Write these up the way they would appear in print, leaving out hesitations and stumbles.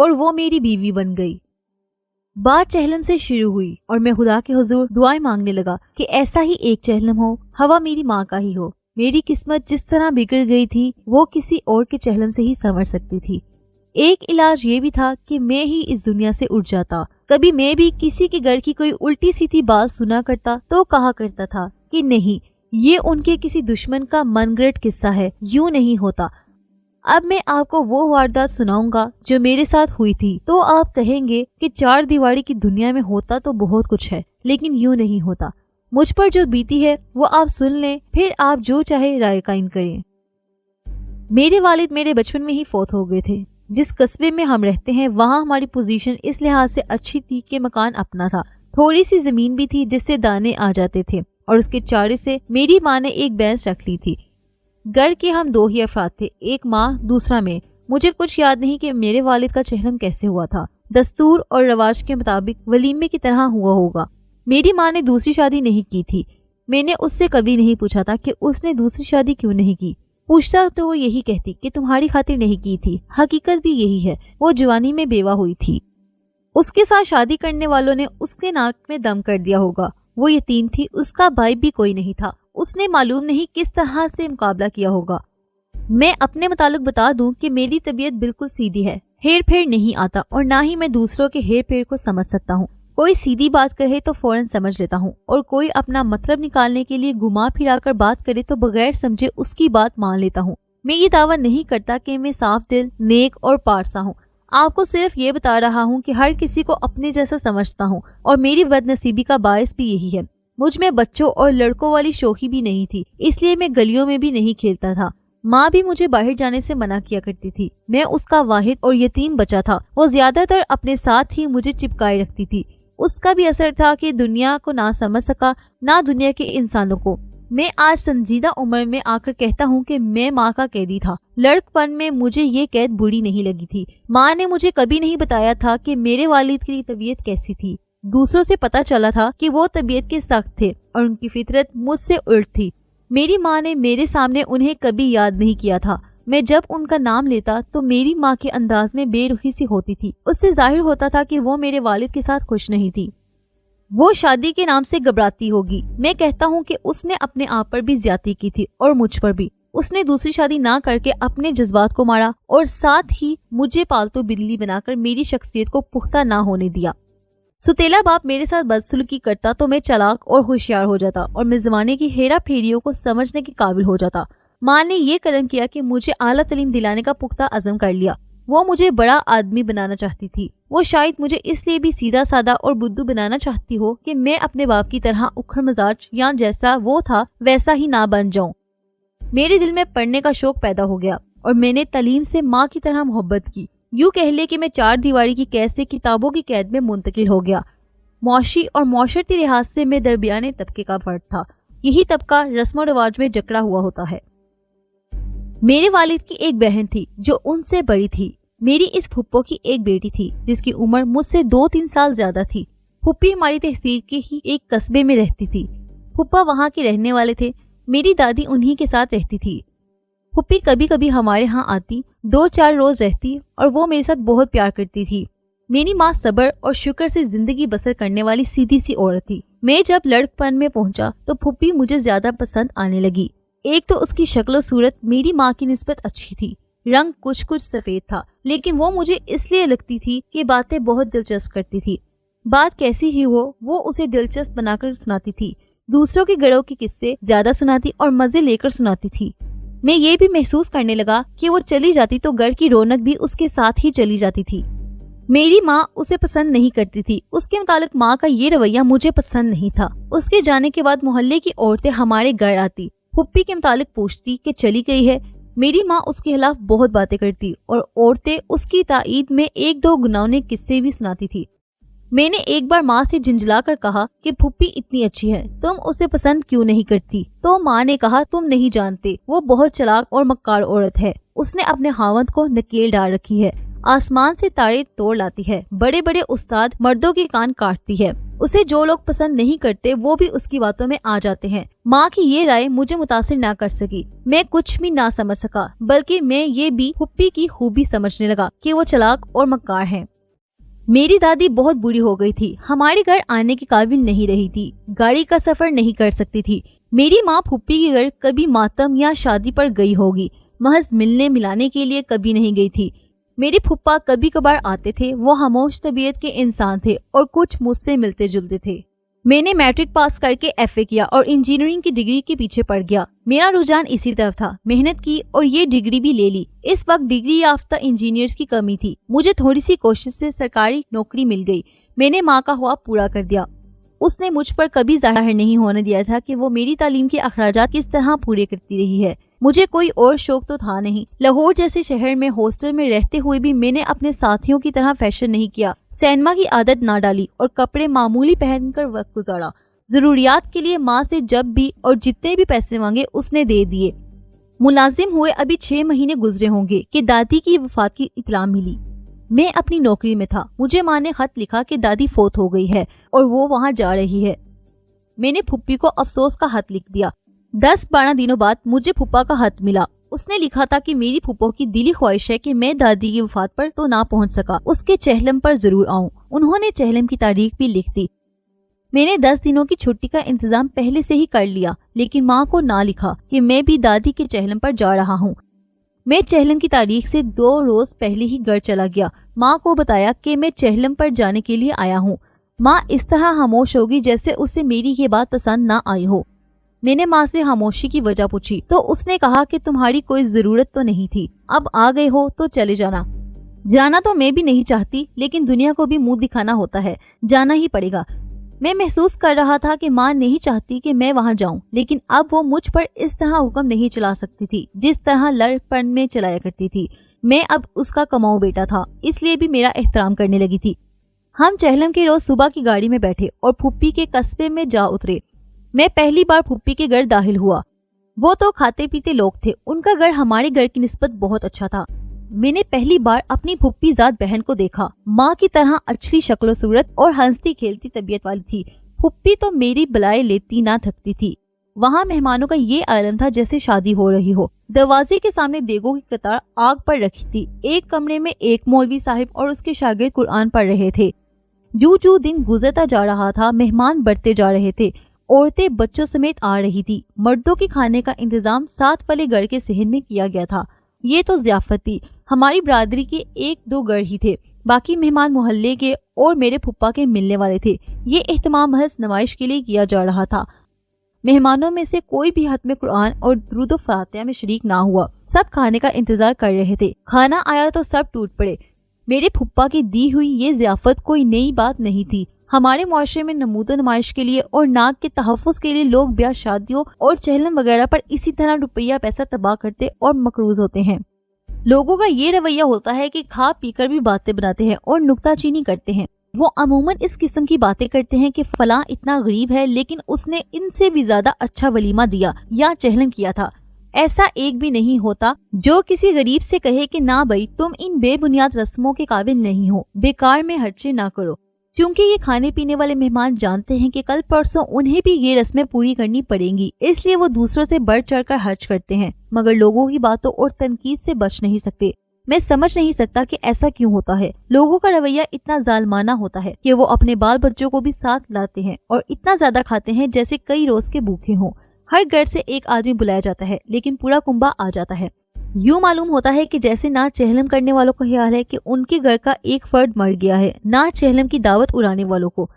اور وہ میری بیوی بن گئی۔ بات چہلم سے شروع ہوئی اور میں خدا کے حضور دعائیں مانگنے لگا کہ ایسا ہی ایک چہلم ہو، ہوا میری ماں کا ہی ہو۔ میری قسمت جس طرح بگڑ گئی تھی وہ کسی اور کے چہلم سے ہی سنور سکتی تھی۔ ایک علاج یہ بھی تھا کہ میں ہی اس دنیا سے اٹھ جاتا۔ کبھی میں بھی کسی کے گھر کی کوئی الٹی سیدھی بات سنا کرتا تو کہا کرتا تھا کہ نہیں، یہ ان کے کسی دشمن کا من گھڑت قصہ ہے، یوں نہیں ہوتا۔ اب میں آپ کو وہ واردات سناؤں گا جو میرے ساتھ ہوئی تھی، تو آپ کہیں گے کہ چار دیواری کی دنیا میں ہوتا تو بہت کچھ ہے، لیکن یوں نہیں ہوتا۔ مجھ پر جو بیتی ہے وہ آپ سن لیں، پھر آپ جو چاہے رائے قائم کریں۔ میرے والد میرے بچپن میں ہی فوت ہو گئے تھے۔ جس قصبے میں ہم رہتے ہیں وہاں ہماری پوزیشن اس لحاظ سے اچھی تھی کہ مکان اپنا تھا، تھوڑی سی زمین بھی تھی جس سے دانے آ جاتے تھے، اور اس کے چارے سے میری ماں نے ایک بھینس رکھ لی تھی۔ گھر کے ہم 2 ہی افراد تھے، ایک ماں دوسرا میں۔ مجھے کچھ یاد نہیں کہ میرے والد کا چہلم کیسے ہوا تھا، دستور اور رواج کے مطابق ولیمے کی طرح ہوا ہوگا۔ میری ماں نے دوسری شادی نہیں کی تھی۔ میں نے اس سے کبھی نہیں پوچھا تھا کہ اس نے دوسری شادی کیوں نہیں کی۔ پوچھتا تو وہ یہی کہتی کہ تمہاری خاطر نہیں کی تھی۔ حقیقت بھی یہی ہے، وہ جوانی میں بیوہ ہوئی تھی۔ اس کے ساتھ شادی کرنے والوں نے اس کے ناک میں دم کر دیا ہوگا۔ وہ یتیم تھی، اس کا بھائی بھی کوئی نہیں تھا۔ اس نے معلوم نہیں کس طرح سے مقابلہ کیا ہوگا۔ میں اپنے متعلق بتا دوں کہ میری طبیعت بالکل سیدھی ہے، ہیر پھیر نہیں آتا، اور نہ ہی میں دوسروں کے ہیر پھیر کو سمجھ سکتا ہوں۔ کوئی سیدھی بات کہے تو فوراً سمجھ لیتا ہوں، اور کوئی اپنا مطلب نکالنے کے لیے گھما پھرا کر بات کرے تو بغیر سمجھے اس کی بات مان لیتا ہوں۔ میں یہ دعویٰ نہیں کرتا کہ میں صاف دل، نیک اور پارسا ہوں۔ آپ کو صرف یہ بتا رہا ہوں کہ ہر کسی کو اپنے جیسا سمجھتا ہوں، اور میری بد نصیبی کا باعث بھی یہی ہے۔ مجھ میں بچوں اور لڑکوں والی شوخی بھی نہیں تھی، اس لیے میں گلیوں میں بھی نہیں کھیلتا تھا۔ ماں بھی مجھے باہر جانے سے منع کیا کرتی تھی۔ میں اس کا واحد اور یتیم بچہ تھا۔ وہ زیادہ تر اپنے ساتھ ہی مجھے چپکائے رکھتی تھی۔ اس کا بھی اثر تھا کہ دنیا کو نہ سمجھ سکا، نہ دنیا کے انسانوں کو۔ میں آج سنجیدہ عمر میں آ کر کہتا ہوں کہ میں ماں کا قیدی تھا۔ لڑک پن میں مجھے یہ قید بری نہیں لگی تھی۔ ماں نے مجھے کبھی نہیں بتایا تھا کہ میرے والد کی طبیعت کیسی تھی۔ دوسروں سے پتا چلا تھا کہ وہ طبیعت کے سخت تھے اور ان کی فطرت مجھ سے الٹ تھی۔ میری ماں نے میرے سامنے انہیں کبھی یاد نہیں کیا تھا۔ میں جب ان کا نام لیتا تو میری ماں کے انداز میں بے رخی سی ہوتی تھی۔ اس سے ظاہر ہوتا تھا کہ وہ میرے والد کے ساتھ خوش نہیں تھی۔ وہ شادی کے نام سے گھبراتی ہوگی۔ میں کہتا ہوں کہ اس نے اپنے آپ پر بھی زیادتی کی تھی اور مجھ پر بھی۔ اس نے دوسری شادی نہ کر کے اپنے جذبات کو مارا اور ساتھ ہی مجھے پالتو بلی بنا کر میری شخصیت کو پختہ نہ ہونے دیا۔ ستیلا باپ میرے ساتھ بدسلوکی کرتا تو میں چالاک اور ہوشیار ہو جاتا، اور میں زمانے کی ہیرا پھیریوں کو سمجھنے کے قابل ہو جاتا۔ ماں نے یہ کرم کیا کہ مجھے اعلیٰ تعلیم دلانے کا پختہ عزم کر لیا۔ وہ مجھے بڑا آدمی بنانا چاہتی تھی۔ وہ شاید مجھے اس لیے بھی سیدھا سادہ اور بدھو بنانا چاہتی ہو کہ میں اپنے باپ کی طرح اکھڑ مزاج یا جیسا وہ تھا ویسا ہی نہ بن جاؤں۔ میرے دل میں پڑھنے کا شوق پیدا ہو گیا اور میں نے تعلیم سے ماں کی طرح محبت کی۔ یوں کہہ لے کہ میں 4 دیواری کی قید سے کتابوں کی قید میں منتقل ہو گیا۔ معاشی اور معاشرتی لحاظ سے میں درمیانے طبقے کا فرد تھا۔ یہی طبقہ رسم و رواج میں جکڑا ہوا ہوتا ہے۔ میرے والد کی ایک بہن تھی جو ان سے بڑی تھی۔ میری اس پھپھو کی ایک بیٹی تھی جس کی عمر مجھ سے 2-3 سال زیادہ تھی۔ پھپھی ہماری تحصیل کے ہی ایک قصبے میں رہتی تھی۔ پھپھا وہاں کے رہنے والے تھے۔ میری دادی انہی کے ساتھ رہتی تھی۔ پھپھی کبھی کبھی ہمارے ہاں آتی، 2-4 روز رہتی، اور وہ میرے ساتھ بہت پیار کرتی تھی۔ میری ماں صبر اور شکر سے زندگی بسر کرنے والی سیدھی سی عورت تھی۔ میں جب لڑک پن میں پہنچا تو پھپھی مجھے زیادہ پسند آنے لگی۔ ایک تو اس کی شکل و صورت میری ماں کی نسبت اچھی تھی۔ رنگ کچھ سفید تھا، لیکن وہ مجھے اس لیے لگتی تھی کہ باتیں بہت دلچسپ کرتی تھی۔ بات کیسی ہی ہو، وہ اسے دلچسپ بنا کر سناتی تھی۔ دوسروں کے گھروں کے قصے زیادہ سناتی اور مزے لے کر سناتی تھی۔ میں یہ بھی محسوس کرنے لگا کہ وہ چلی جاتی تو گھر کی رونق بھی اس کے ساتھ ہی چلی جاتی تھی۔ میری ماں اسے پسند نہیں کرتی تھی۔ اس کے متعلق ماں کا یہ رویہ مجھے پسند نہیں تھا۔ اس کے جانے کے بعد محلے کی عورتیں ہمارے گھر آتی، پھپھی کے متعلق پوچھتی کہ چلی گئی ہے۔ میری ماں اس کے خلاف بہت باتیں کرتی اور عورتیں اس کی تائید میں 1-2 گناونے قصے بھی سناتی تھی۔ میں نے ایک بار ماں سے جھنجھلا کر کہا کہ پھپھی اتنی اچھی ہے، تم اسے پسند کیوں نہیں کرتی؟ تو ماں نے کہا تم نہیں جانتے، وہ بہت چلاک اور مکار عورت ہے۔ اس نے اپنے خاوند کو نکیل ڈال رکھی ہے۔ आसमान से तारे तोड़ लाती है, बड़े बड़े उस्ताद मर्दों के कान काटती है, उसे जो लोग पसंद नहीं करते वो भी उसकी बातों में आ जाते हैं। माँ की ये राय मुझे मुतासिर ना कर सकी। मैं कुछ भी ना समझ सका, बल्कि मैं ये भी फुप्पी की खूबी समझने लगा कि वो चालाक और मक्कार है। मेरी दादी बहुत बुरी हो गई थी, हमारे घर आने के काबिल नहीं रही थी, गाड़ी का सफर नहीं कर सकती थी। मेरी माँ फुप्पी के घर कभी मातम या शादी पर गई होगी, महज मिलने मिलाने के लिए कभी नहीं गई थी। मेरे फुप्पा कभी कभार आते थे, वो खामोश तबीयत के इंसान थे और कुछ मुझसे मिलते जुलते थे। मैंने मैट्रिक पास करके एफए किया और इंजीनियरिंग की डिग्री के पीछे पड़ गया। मेरा रुझान इसी तरफ था, मेहनत की और ये डिग्री भी ले ली। इस वक्त डिग्री याफ्ता इंजीनियर्स की कमी थी, मुझे थोड़ी सी कोशिश से सरकारी नौकरी मिल गई। मैंने माँ का ख्वाब पूरा कर दिया। उसने मुझ पर कभी जाहिर नहीं होने दिया था कि वो मेरी तालीम के अखराजात किस तरह पूरे करती रही है। मुझे कोई और शौक तो था नहीं। लाहौर जैसे शहर में हॉस्टल में रहते हुए भी मैंने अपने साथियों की तरह फैशन नहीं किया, सिनेमा की आदत ना डाली और कपड़े मामूली पहनकर वक्त गुजारा। जरूरियात के लिए माँ से जब भी और जितने भी पैसे मांगे उसने दे दिए। मुलाजिम हुए अभी 6 महीने गुजरे होंगे कि दादी की वफात की इत्तला मिली। मैं अपनी नौकरी में था। मुझे माँ ने खत लिखा कि दादी फोत हो गई है और वो वहाँ जा रही है। मैंने फुप्पी को अफसोस का खत लिख दिया। 10-12 दिनों बाद मुझे फुप्पा का खत मिला। उसने लिखा था कि मेरी फुप्पो की दिली ख्वाहिश है कि मैं दादी की वफात पर तो ना पहुंच सका, उसके चहलम पर जरूर आऊं। उन्होंने चहलम की तारीख भी लिख दी। मैंने 10 दिनों की छुट्टी का इंतजाम पहले से ही कर लिया, लेकिन माँ को ना लिखा कि मैं भी दादी के चहलम पर जा रहा हूँ। मैं चहलम की तारीख से 2 रोज पहले ही घर चला गया। माँ को बताया कि मैं चहलम पर जाने के लिए आया हूँ। माँ इस तरह खामोश होगी जैसे उसे मेरी ये बात पसंद ना आई हो। मैंने माँ से खामोशी की वजह पूछी तो उसने कहा कि तुम्हारी कोई जरूरत तो नहीं थी, अब आ गए हो तो चले जाना। जाना तो मैं भी नहीं चाहती, लेकिन दुनिया को भी मुंह दिखाना होता है, जाना ही पड़ेगा। मैं महसूस कर रहा था कि माँ नहीं चाहती कि मैं वहाँ जाऊं, लेकिन अब वो मुझ पर इस तरह हुक्म नहीं चला सकती थी जिस तरह लड़पन में चलाया करती थी। मैं अब उसका कमाऊ बेटा था, इसलिए भी मेरा एहतराम करने लगी थी। हम चहलम के रोज सुबह की गाड़ी में बैठे और फुप्पी के कस्बे में जा उतरे। मैं पहली बार फुप्पी के घर दाखिल हुआ। वो तो खाते पीते लोग थे, उनका घर हमारे घर की निस्बत बहुत अच्छा था। मैंने पहली बार अपनी फुप्पी जात बहन को देखा। माँ की तरह अच्छी शक्ल सूरत और हंसती खेलती तबीयत वाली थी। फुप्पी तो मेरी बलाए लेती ना थकती थी। वहाँ मेहमानों का ये आलम था जैसे शादी हो रही हो। दरवाजे के सामने देगों की कतार आग पर रखी थी। एक कमरे में एक मौलवी साहिब और उसके शागिर्द कुरान पढ़ रहे थे। जो दिन गुजरता जा रहा था, मेहमान बढ़ते जा रहे थे। औरतें बच्चों समेत आ रही थी। मर्दों के खाने का इंतजाम साथ वाले घर के सहन में किया गया था। ये तो ज़ियाफत थी। हमारी बरादरी के 1-2 घर ही थे, बाकी मेहमान मोहल्ले के और मेरे फुप्पा के मिलने वाले थे। ये एहतमाम महज नमाइश के लिए किया जा रहा था। मेहमानों में से कोई भी खत्म कुरान और दुरूद फातिहा में शरीक ना हुआ। सब खाने का इंतजार कर रहे थे। खाना आया तो सब टूट पड़े। मेरे फुप्पा की दी हुई ये ज़ियाफत कोई नई बात नहीं थी। हमारे मुआशरे में नमूदो नुमाइश के लिए और नाक के तहफ़्फ़ुज़ के लिए लोग ब्याह शादियों और चहलम वगैरह पर इसी तरह रुपया पैसा तबाह करते और मकरूज होते हैं। लोगों का ये रवैया होता है कि खा पीकर भी बातें बनाते हैं और नुक्ताचीनी करते हैं। वो अमूमन इस किस्म की बातें करते हैं कि फलां इतना गरीब है लेकिन उसने इनसे भी ज्यादा अच्छा वलीमा दिया या चहलम किया था। ऐसा एक भी नहीं होता जो किसी गरीब से कहे कि ना भाई तुम इन बेबुनियाद रस्मों के काबिल नहीं हो, बेकार में खर्चे ना करो। क्योंकि ये खाने पीने वाले मेहमान जानते हैं कि कल परसों उन्हें भी ये रस्में पूरी करनी पड़ेंगी, इसलिए वो दूसरों से बढ़ चढ़ कर खर्च करते हैं, मगर लोगों की बातों और तनकीद से बच नहीं सकते। मैं समझ नहीं सकता कि ऐसा क्यों होता है। लोगों का रवैया इतना जालमाना होता है कि वो अपने बाल बच्चों को भी साथ लाते हैं और इतना ज्यादा खाते हैं जैसे कई रोज के भूखे हों। हर घर से एक आदमी बुलाया जाता है लेकिन पूरा कुंबा आ जाता है। यूं मालूम होता है कि जैसे ना चहलम करने वालों को ख्याल है कि उनके घर का एक फर्द मर गया है, ना चहलम की दावत उड़ाने वालों को।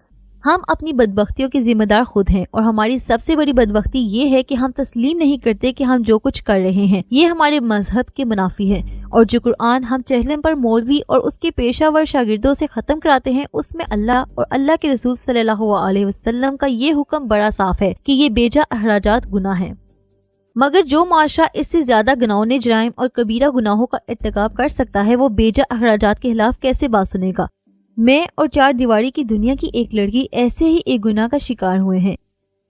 हम अपनी बदबख्तियों के जिम्मेदार खुद हैं और हमारी सबसे बड़ी बदबख्ती ये है कि हम तस्लीम नहीं करते कि हम जो कुछ कर रहे हैं ये हमारे मजहब के मुनाफी है, और जो कुरान हम चहलम पर मौलवी और उसके पेशावर शागिर्दों से खत्म कराते हैं उसमें अल्लाह और अल्लाह के रसूल सल्लल्लाहु अलैहि वसल्लम का ये हुक्म बड़ा साफ है कि ये बेजा अखराजात गुनाह है। मगर जो मुआशरा इससे ज्यादा घिनौने जराइम और कबीरा गुनाहों का इर्तिकाब कर सकता है वो बेजा अखराजात के खिलाफ कैसे बात सुनेगा। मैं और 4 दीवारी की दुनिया की एक लड़की ऐसे ही एक गुनाह का शिकार हुए हैं।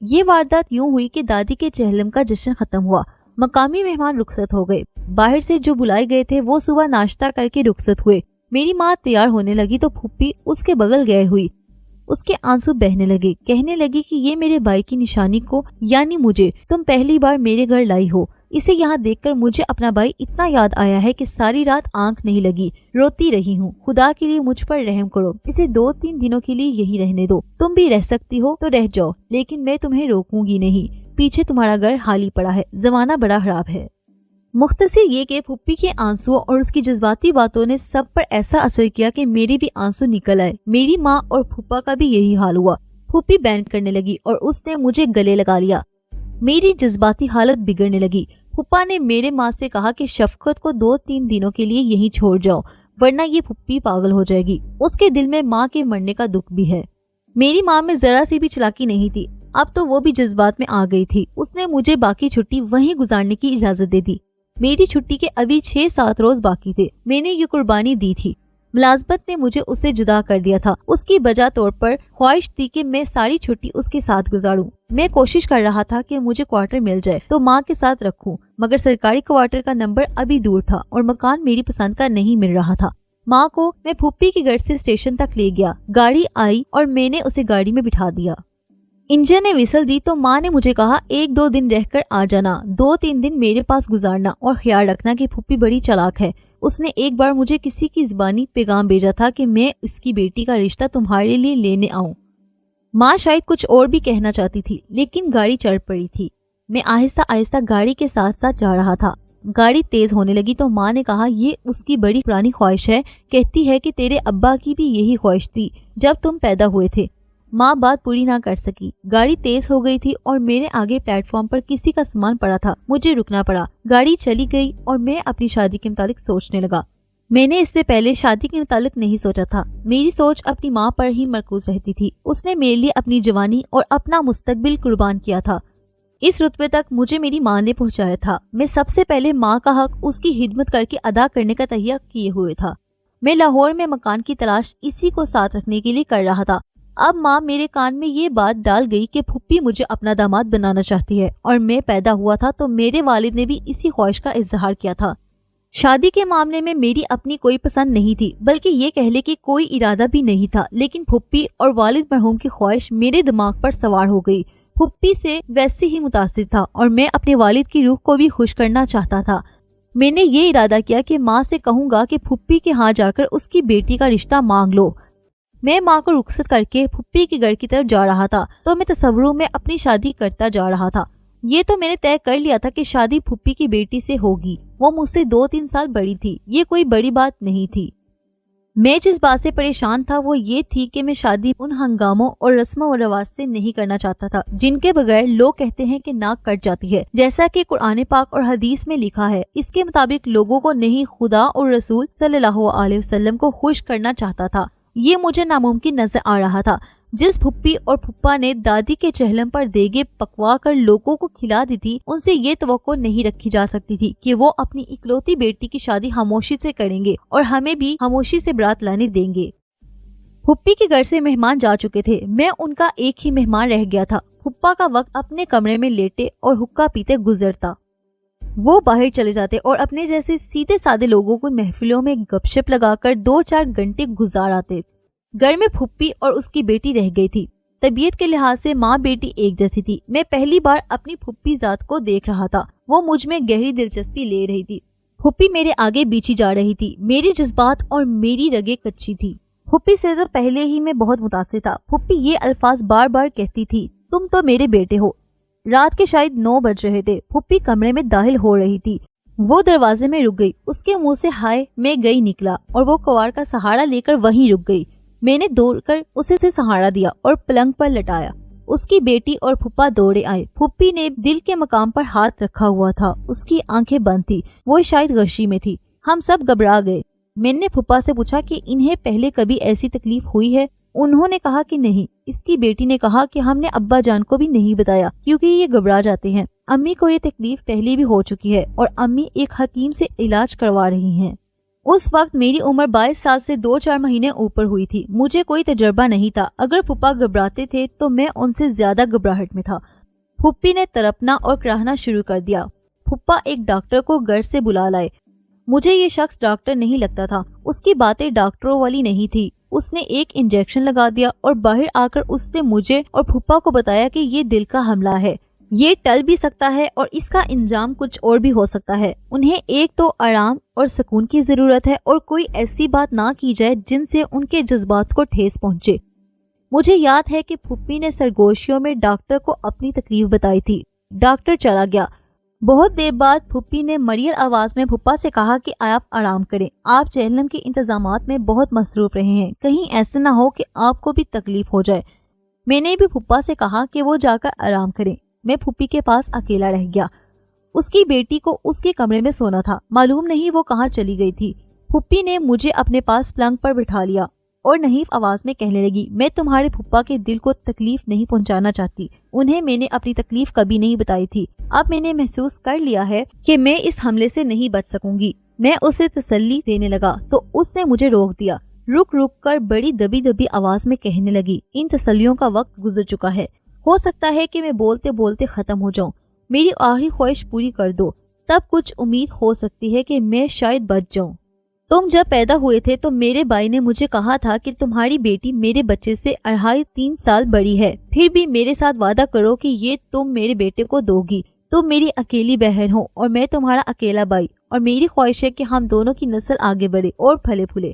ये वारदात यूं हुई कि दादी के चहलम का जश्न खत्म हुआ, मकामी मेहमान रुखसत हो गए। बाहर से जो बुलाए गए थे वो सुबह नाश्ता करके रुखसत हुए। मेरी माँ तैयार होने लगी तो फूफी उसके बगल गैर हुई। उसके आंसू बहने लगे। कहने लगी कि ये मेरे भाई की निशानी को यानी मुझे तुम पहली बार मेरे घर लाई हो। इसे यहाँ देखकर मुझे अपना भाई इतना याद आया है कि सारी रात आंख नहीं लगी, रोती रही हूँ। खुदा के लिए मुझ पर रहम करो, इसे 2-3 दिनों के लिए यही रहने दो। तुम भी रह सकती हो तो रह जाओ, लेकिन मैं तुम्हें रोकूंगी नहीं। पीछे तुम्हारा घर खाली पड़ा है, जमाना बड़ा खराब है। मुख्तसर ये कि फुप्पी के आंसुओं और उसकी जज्बाती बातों ने सब पर ऐसा असर किया कि मेरे भी आंसू निकल आए। मेरी माँ और फुप्पा का भी यही हाल हुआ। फुप्पी बैन करने लगी और उसने मुझे गले लगा लिया। मेरी जज्बाती हालत बिगड़ने लगी। फुप्पा ने मेरे माँ से कहा कि शफकत को 2-3 दिनों के लिए यहीं छोड़ जाओ, वरना ये फुप्पी पागल हो जाएगी। उसके दिल में माँ के मरने का दुख भी है। मेरी माँ में जरा सी भी चालाकी नहीं थी। अब तो वो भी जज्बात में आ गई थी। उसने मुझे बाकी छुट्टी वहीं गुजारने की इजाजत दे दी। मेरी छुट्टी के अभी 6-7 रोज बाकी थे। मैंने ये कुर्बानी दी थी। मुलाजमत ने मुझे उससे जुदा कर दिया था। उसकी वजह तौर पर ख्वाहिश थी कि मैं सारी छुट्टी उसके साथ गुजारूं। मैं कोशिश कर रहा था कि मुझे क्वार्टर मिल जाए तो माँ के साथ रखूं, मगर सरकारी क्वार्टर का नंबर अभी दूर था और मकान मेरी पसंद का नहीं मिल रहा था। माँ को मैं फुप्पी के घर से स्टेशन तक ले गया। गाड़ी आई और मैंने उसे गाड़ी में बिठा दिया। इंजन ने विसल दी तो माँ ने मुझे कहा 1-2 दिन रहकर आ जाना, 2-3 दिन मेरे पास गुजारना और ख्याल रखना कि फुप्पी बड़ी चालाक है। उसने एक बार मुझे किसी की ज़बानी पैगाम भेजा था कि मैं इसकी बेटी का रिश्ता तुम्हारे लिए लेने आऊं। माँ शायद कुछ और भी कहना चाहती थी, लेकिन गाड़ी चढ़ पड़ी थी। मैं आहिस्ता आहिस्ता गाड़ी के साथ साथ जा रहा था। गाड़ी तेज होने लगी तो माँ ने कहा ये उसकी बड़ी पुरानी ख्वाहिश है, कहती है कि तेरे अब्बा की भी यही ख्वाहिश थी जब तुम पैदा हुए थे। माँ बात पूरी ना कर सकी। गाड़ी तेज हो गई थी और मेरे आगे प्लेटफॉर्म पर किसी का सामान पड़ा था। मुझे रुकना पड़ा। गाड़ी चली गई और मैं अपनी शादी के मुतालिक सोचने लगा। मैंने इससे पहले शादी के मुतालिक नहीं सोचा था। मेरी सोच अपनी माँ पर ही मरकूज रहती थी। उसने मेरे लिए अपनी जवानी और अपना मुस्तकबिल कुर्बान किया था। इस रुतबे तक मुझे मेरी माँ ने पहुँचाया था। मैं सबसे पहले माँ का हक उसकी खिदमत करके अदा करने का तहिया किए हुए था। मैं लाहौर में मकान की तलाश इसी को साथ रखने के लिए कर रहा था। अब माँ मेरे कान में ये बात डाल गई कि फुप्पी मुझे अपना दामाद बनाना चाहती है और मैं पैदा हुआ था तो मेरे वालिद ने भी इसी ख्वाहिश का इजहार किया था। शादी के मामले में मेरी अपनी कोई पसंद नहीं थी, बल्कि ये कह ले कि कोई इरादा भी नहीं था, लेकिन फुप्पी और वालिद मरहूम की ख्वाहिश मेरे दिमाग पर सवार हो गई। फुप्पी से वैसे ही मुतासिर था और मैं अपने वालिद की रूह को भी खुश करना चाहता था। मैंने ये इरादा किया कि माँ से कहूँगा कि फुप्पी के यहाँ जाकर उसकी बेटी का रिश्ता मांग लो। मैं माँ को रुखसत करके फुप्पी के घर की तरफ जा रहा था तो मैं तसव्वुरों में अपनी शादी करता जा रहा था। ये तो मैंने तय कर लिया था कि शादी फुप्पी की बेटी से होगी। वो मुझसे 2-3 साल बड़ी थी। ये कोई बड़ी बात नहीं थी। मैं जिस बात से परेशान था वो ये थी कि मैं शादी उन हंगामों और रस्मों और रवाज से नहीं करना चाहता था जिनके बगैर लोग कहते हैं कि नाक कट जाती है। जैसा कि कुरान पाक और हदीस में लिखा है, इसके मुताबिक लोगों को नहीं खुदा और रसूल सल्लल्लाहु अलैहि वसल्लम को खुश करना चाहता था। ये मुझे नामुमकिन नजर आ रहा था। जिस फुप्पी और फुप्पा ने दादी के चहलम पर देगे पकवा कर लोगों को खिला दी थी, उनसे ये तवक्को नहीं रखी जा सकती थी कि वो अपनी इकलौती बेटी की शादी खामोशी से करेंगे और हमें भी खामोशी से बारात लाने देंगे। फुप्पी के घर से मेहमान जा चुके थे। मैं उनका एक ही मेहमान रह गया था। फुप्पा का वक्त अपने कमरे में लेटे और हुक्का पीते गुजरता। वो बाहर चले जाते और अपने जैसे सीधे सादे लोगों को महफिलों में गपशप लगाकर 2-4 घंटे गुजार आते। घर में फुप्पी और उसकी बेटी रह गई थी। तबीयत के लिहाज से माँ बेटी एक जैसी थी। मैं पहली बार अपनी फुप्पी जात को देख रहा था। वो मुझ में गहरी दिलचस्पी ले रही थी। फुप्पी मेरे आगे बीची जा रही थी। मेरे जज्बात और मेरी रगे कच्ची थी। फुप्पी से तो पहले ही मैं बहुत मुतासिर था। फुप्पी ये अल्फाज बार बार कहती थी, तुम तो मेरे बेटे हो। रात के शायद 9 बज रहे थे। फुप्पी कमरे में दाखिल हो रही थी। वो दरवाजे में रुक गई। उसके मुंह से हाय मैं गई निकला और वो कवाड़ का सहारा लेकर वहीं रुक गई। मैंने दौड़कर उसे सहारा दिया और पलंग पर लटाया। उसकी बेटी और फुप्पा दौड़े आए। फुप्पी ने दिल के मकाम पर हाथ रखा हुआ था। उसकी आंखें बंद थी। वो शायद गशी में थी। हम सब घबरा गए। मैंने फुप्पा से पूछा कि इन्हें पहले कभी ऐसी तकलीफ हुई है। उन्होंने कहा कि नहीं। इसकी बेटी ने कहा कि हमने अब्बा जान को भी नहीं बताया क्योंकि ये घबरा जाते हैं। अम्मी को ये तकलीफ पहले भी हो चुकी है और अम्मी एक हकीम से इलाज करवा रही हैं। उस वक्त मेरी उम्र 22 साल से 2-4 महीने ऊपर हुई थी। मुझे कोई तजर्बा नहीं था। अगर फुप्पा घबराते थे तो मैं उनसे ज्यादा घबराहट में था। फुप्पी ने तड़पना और कराहना शुरू कर दिया। फुप्पा एक डॉक्टर को घर से बुला लाए। مجھے یہ شخص ڈاکٹر نہیں لگتا تھا، اس کی باتیں ڈاکٹروں والی نہیں تھی۔ اس نے ایک انجیکشن لگا دیا اور باہر آ کر اس نے مجھے اور پھپھا کو بتایا کہ یہ دل کا حملہ ہے، یہ ٹل بھی سکتا ہے اور اس کا انجام کچھ اور بھی ہو سکتا ہے۔ انہیں ایک تو آرام اور سکون کی ضرورت ہے اور کوئی ایسی بات نہ کی جائے جن سے ان کے جذبات کو ٹھیس پہنچے۔ مجھے یاد ہے کہ پھپھی نے سرگوشیوں میں ڈاکٹر کو اپنی تکلیف بتائی تھی۔ ڈاکٹر چلا گیا۔ بہت دیر بعد پھپھی نے مریل آواز میں پھپھا سے کہا کہ آپ آرام کریں، آپ چہلم کے انتظامات میں بہت مصروف رہے ہیں، کہیں ایسا نہ ہو کہ آپ کو بھی تکلیف ہو جائے۔ میں نے بھی پھپھا سے کہا کہ وہ جا کر آرام کریں۔ میں پھپھی کے پاس اکیلا رہ گیا۔ اس کی بیٹی کو اس کے کمرے میں سونا تھا، معلوم نہیں وہ کہاں چلی گئی تھی۔ پھپھی نے مجھے اپنے پاس پلنگ پر بٹھا لیا اور نحیف آواز میں کہنے لگی، میں تمہارے پھپھا کے دل کو تکلیف نہیں پہنچانا چاہتی، انہیں میں نے اپنی تکلیف کبھی نہیں بتائی تھی۔ اب میں نے محسوس کر لیا ہے کہ میں اس حملے سے نہیں بچ سکوں گی۔ میں اسے تسلی دینے لگا تو اس نے مجھے روک دیا۔ رک کر بڑی دبی دبی آواز میں کہنے لگی، ان تسلیوں کا وقت گزر چکا ہے، ہو سکتا ہے کہ میں بولتے بولتے ختم ہو جاؤں، میری آخری خواہش پوری کر دو، تب کچھ امید ہو سکتی ہے کہ میں شاید بچ جاؤں۔ تم جب پیدا ہوئے تھے تو میرے بھائی نے مجھے کہا تھا کہ تمہاری بیٹی میرے بچے سے 2.5-3 سال بڑی ہے، پھر بھی میرے ساتھ وعدہ کرو کہ یہ تم میرے بیٹے کو دو گی۔ تم میری اکیلی بہن ہو اور میں تمہارا اکیلا بھائی، اور میری خواہش ہے کہ ہم دونوں کی نسل آگے بڑھے اور پھلے پھولے۔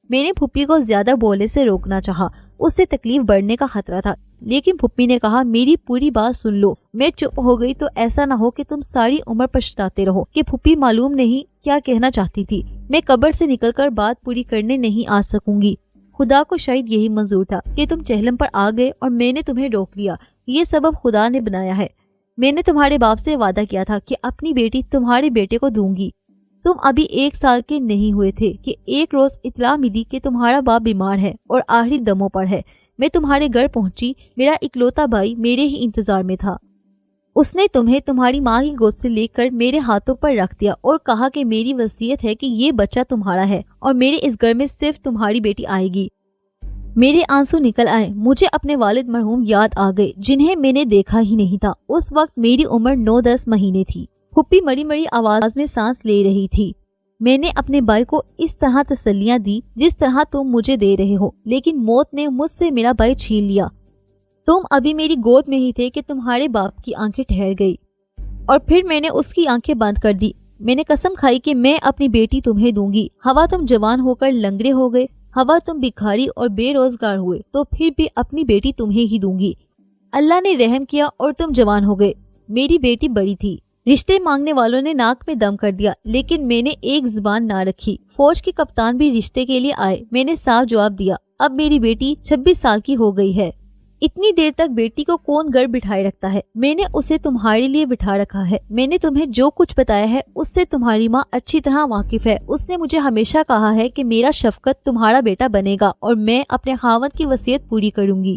میں نے پھپھی کو زیادہ بولنے سے روکنا چاہا، اس سے تکلیف بڑھنے کا خطرہ تھا، لیکن پھپھی نے کہا، میری پوری بات سن لو۔ میں چپ ہو گئی تو ایسا نہ ہو کہ تم ساری عمر پچھتاتے رہو کہ پھپھی معلوم نہیں کیا کہنا چاہتی تھی۔ میں قبر سے نکل کر بات پوری کرنے نہیں آ سکوں گی۔ خدا کو شاید یہی منظور تھا کہ تم چہلم پر آ گئے اور میں نے تمہیں روک لیا۔ یہ سبب خدا نے بنایا ہے۔ میں نے تمہارے باپ سے وعدہ کیا تھا کہ اپنی بیٹی تمہارے بیٹے کو دوں گی۔ تم ابھی 1 سال کے نہیں ہوئے تھے کہ ایک روز اطلاع ملی کہ تمہارا باپ بیمار ہے اور آخری دموں پر ہے۔ میں تمہارے گھر پہنچی، میرا اکلوتا بھائی میرے ہی انتظار میں تھا۔ اس نے تمہیں تمہاری ماں کی گود سے لے کر میرے ہاتھوں پر رکھ دیا اور کہا کہ میری وصیت ہے کہ یہ بچہ تمہارا ہے اور میرے اس گھر میں صرف تمہاری بیٹی آئے گی۔ میرے آنسو نکل آئے، مجھے اپنے والد مرحوم یاد آ گئے جنہیں میں نے دیکھا ہی نہیں تھا۔ اس وقت میری عمر 9-10 مہینے تھی۔ پھپھی مری مری آواز میں سانس لے رہی تھی۔ میں نے اپنے بھائی کو اس طرح تسلیاں دی جس طرح تم مجھے دے رہے ہو، لیکن موت نے مجھ سے میرا بھائی چھین لیا۔ تم ابھی میری گود میں ہی تھے کہ تمہارے باپ کی آنکھیں ٹھہر گئی اور پھر میں نے اس کی آنکھیں بند کر دی۔ میں نے قسم کھائی کہ میں اپنی بیٹی تمہیں دوں گی۔ ہوا تم جوان ہو کر لنگڑے ہو گئے، ہوا تم بھکاری اور بے روزگار ہوئے، تو پھر بھی اپنی بیٹی تمہیں ہی دوں گی۔ اللہ نے رحم کیا اور تم جوان ہو گئے۔ میری بیٹی بڑی تھی۔ رشتے مانگنے والوں نے ناک میں دم کر دیا، لیکن میں نے ایک زبان نہ رکھی۔ فوج کے کپتان بھی رشتے کے لیے آئے، میں نے صاف جواب دیا، اب میری بیٹی 26 سال کی ہو گئی ہے۔ اتنی دیر تک بیٹی کو کون گھر بٹھائے رکھتا ہے؟ میں نے اسے تمہارے لیے بٹھا رکھا ہے۔ میں نے تمہیں جو کچھ بتایا ہے اس سے تمہاری ماں اچھی طرح واقف ہے۔ اس نے مجھے ہمیشہ کہا ہے کہ میرا شفقت تمہارا بیٹا بنے گا اور میں اپنے خاوند کی وصیت پوری کروں گی۔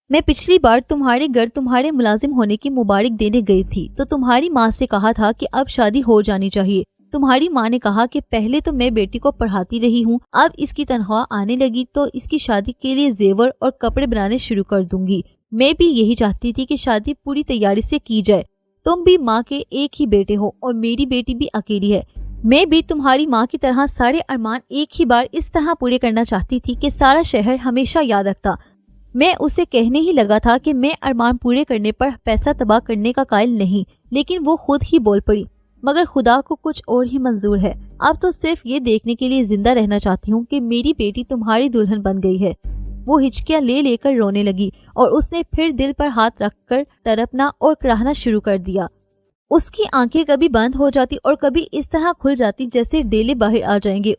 میں پچھلی بار تمہارے گھر تمہارے ملازم ہونے کی مبارک دینے گئی تھی تو تمہاری ماں سے کہا تھا کہ اب شادی ہو جانی چاہیے۔ تمہاری ماں نے کہا کہ پہلے تو میں بیٹی کو پڑھاتی رہی ہوں، اب اس کی تنخواہ آنے لگی تو اس کی شادی کے لیے زیور اور کپڑے بنانے شروع کر دوں گی۔ میں بھی یہی چاہتی تھی کہ شادی پوری تیاری سے کی جائے۔ تم بھی ماں کے ایک ہی بیٹے ہو اور میری بیٹی بھی اکیلی ہے۔ میں بھی تمہاری ماں کی طرح سارے ارمان ایک ہی بار اس طرح پورے کرنا چاہتی تھی کہ سارا شہر ہمیشہ یاد رکھتا۔ میں اسے کہنے ہی لگا تھا کہ میں ارمان پورے کرنے پر پیسہ تباہ کرنے کا قائل نہیں، لیکن وہ خود ہی بول پڑی، مگر خدا کو کچھ اور ہی منظور ہے۔ اب تو صرف یہ دیکھنے کے لیے زندہ رہنا چاہتی ہوں کہ میری بیٹی تمہاری دلہن بن گئی ہے۔ وہ ہچکیاں لے لے کر رونے لگی اور اس نے پھر دل پر ہاتھ رکھ کر تڑپنا اور کراہنا شروع کر دیا۔ اس کی آنکھیں کبھی بند ہو جاتی اور کبھی اس طرح کھل جاتی جیسے ڈیلے باہر آ جائیں گے۔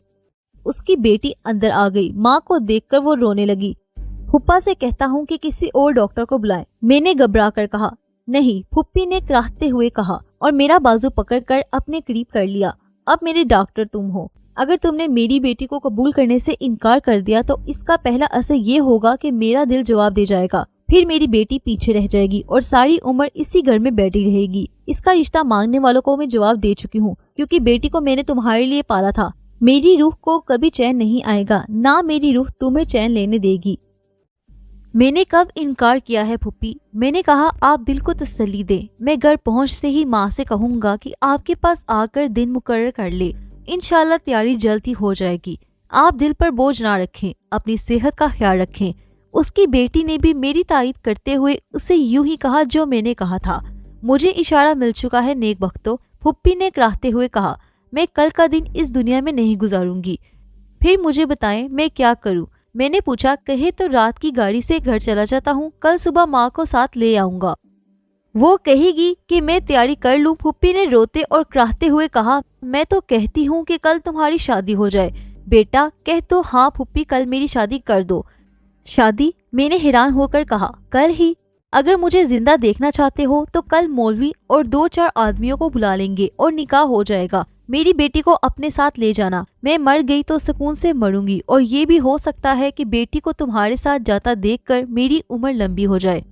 اس کی بیٹی اندر آ گئی۔ ماں کو دیکھ کر وہ رونے لگی۔ پھپھا سے کہتا ہوں کہ کسی اور ڈاکٹر کو بلائیں، میں نے گھبرا کر کہا۔ نہیں، پھپھی نے کراہتے ہوئے کہا اور میرا بازو پکڑ کر اپنے قریب کر لیا۔ اب میرے ڈاکٹر تم ہو۔ اگر تم نے میری بیٹی کو قبول کرنے سے انکار کر دیا تو اس کا پہلا اثر یہ ہوگا کہ میرا دل جواب دے جائے گا، پھر میری بیٹی پیچھے رہ جائے گی اور ساری عمر اسی گھر میں بیٹھی رہے گی۔ اس کا رشتہ مانگنے والوں کو میں جواب دے چکی ہوں، کیونکہ بیٹی کو میں نے تمہارے لیے پالا تھا۔ میری روح کو کبھی چین نہیں آئے گا، نہ میری روح تمہیں چین لینے دے گی۔ میں نے کب انکار کیا ہے پھپھی؟ میں نے کہا آپ دل کو تسلی دیں، میں گھر پہنچتے ہی ماں سے کہوں گا کہ آپ کے پاس آ کر دن مقرر کر لے۔ इंशाल्लाह तैयारी जल्दी हो जाएगी। आप दिल पर बोझ ना रखें, अपनी सेहत का ख्याल रखें। उसकी बेटी ने भी मेरी तारीफ करते हुए उसे यूं ही कहा जो मैंने कहा था। मुझे इशारा मिल चुका है नेक वक्तों, फुप्पी ने कराहते हुए कहा। मैं कल का दिन इस दुनिया में नहीं गुजारूंगी। फिर मुझे बताएं मैं क्या करूं? मैंने पूछा। कहे तो रात की गाड़ी से घर चला जाता हूं, कल सुबह माँ को साथ ले आऊंगा। वो कहेगी कि मैं तैयारी कर लूं? फुप्पी ने रोते और कराहते हुए कहा। मैं तो कहती हूँ कि कल तुम्हारी शादी हो जाए। बेटा कह तो हाँ फुप्पी, कल मेरी शादी कर दो। शादी? मैंने हैरान होकर कहा। कल ही? अगर मुझे जिंदा देखना चाहते हो तो कल मौलवी और 2-4 आदमियों को बुला लेंगे और निकाह हो जाएगा। मेरी बेटी को अपने साथ ले जाना। मैं मर गई तो सुकून से मरूंगी, और ये भी हो सकता है कि बेटी को तुम्हारे साथ जाता देखकर मेरी उम्र लंबी हो जाए।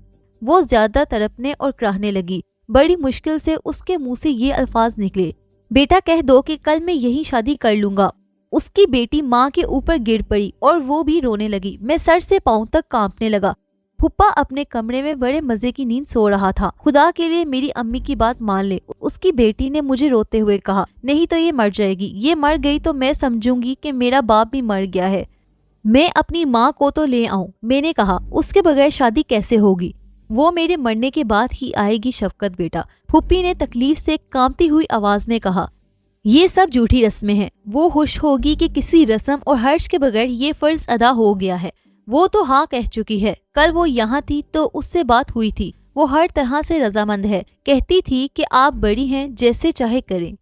वो ज्यादा तड़पने और कराहने लगी। बड़ी मुश्किल से उसके मुंह से ये अल्फाज निकले। बेटा कह दो कि कल मैं यही शादी कर लूंगा। उसकी बेटी माँ के ऊपर गिर पड़ी और वो भी रोने लगी। मैं सर से पांव तक कांपने लगा। फुप्पा अपने कमरे में बड़े मजे की नींद सो रहा था। खुदा के लिए मेरी अम्मी की बात मान ले, उसकी बेटी ने मुझे रोते हुए कहा। नहीं तो ये मर जाएगी। ये मर गई तो मैं समझूंगी कि मेरा बाप भी मर गया है। मैं अपनी माँ को तो ले आऊं, मैंने कहा। उसके बगैर शादी कैसे होगी? वो मेरे मरने के बाद ही आएगी शफकत बेटा, फुप्पी ने तकलीफ से कांपती हुई आवाज में कहा। ये सब झूठी रस्में हैं। वो खुश होगी कि किसी रस्म और हर्ष के बगैर ये फर्ज अदा हो गया है। वो तो हाँ कह चुकी है। कल वो यहाँ थी तो उससे बात हुई थी। वो हर तरह से रजामंद है। कहती थी कि आप बड़ी हैं, जैसे चाहे करें।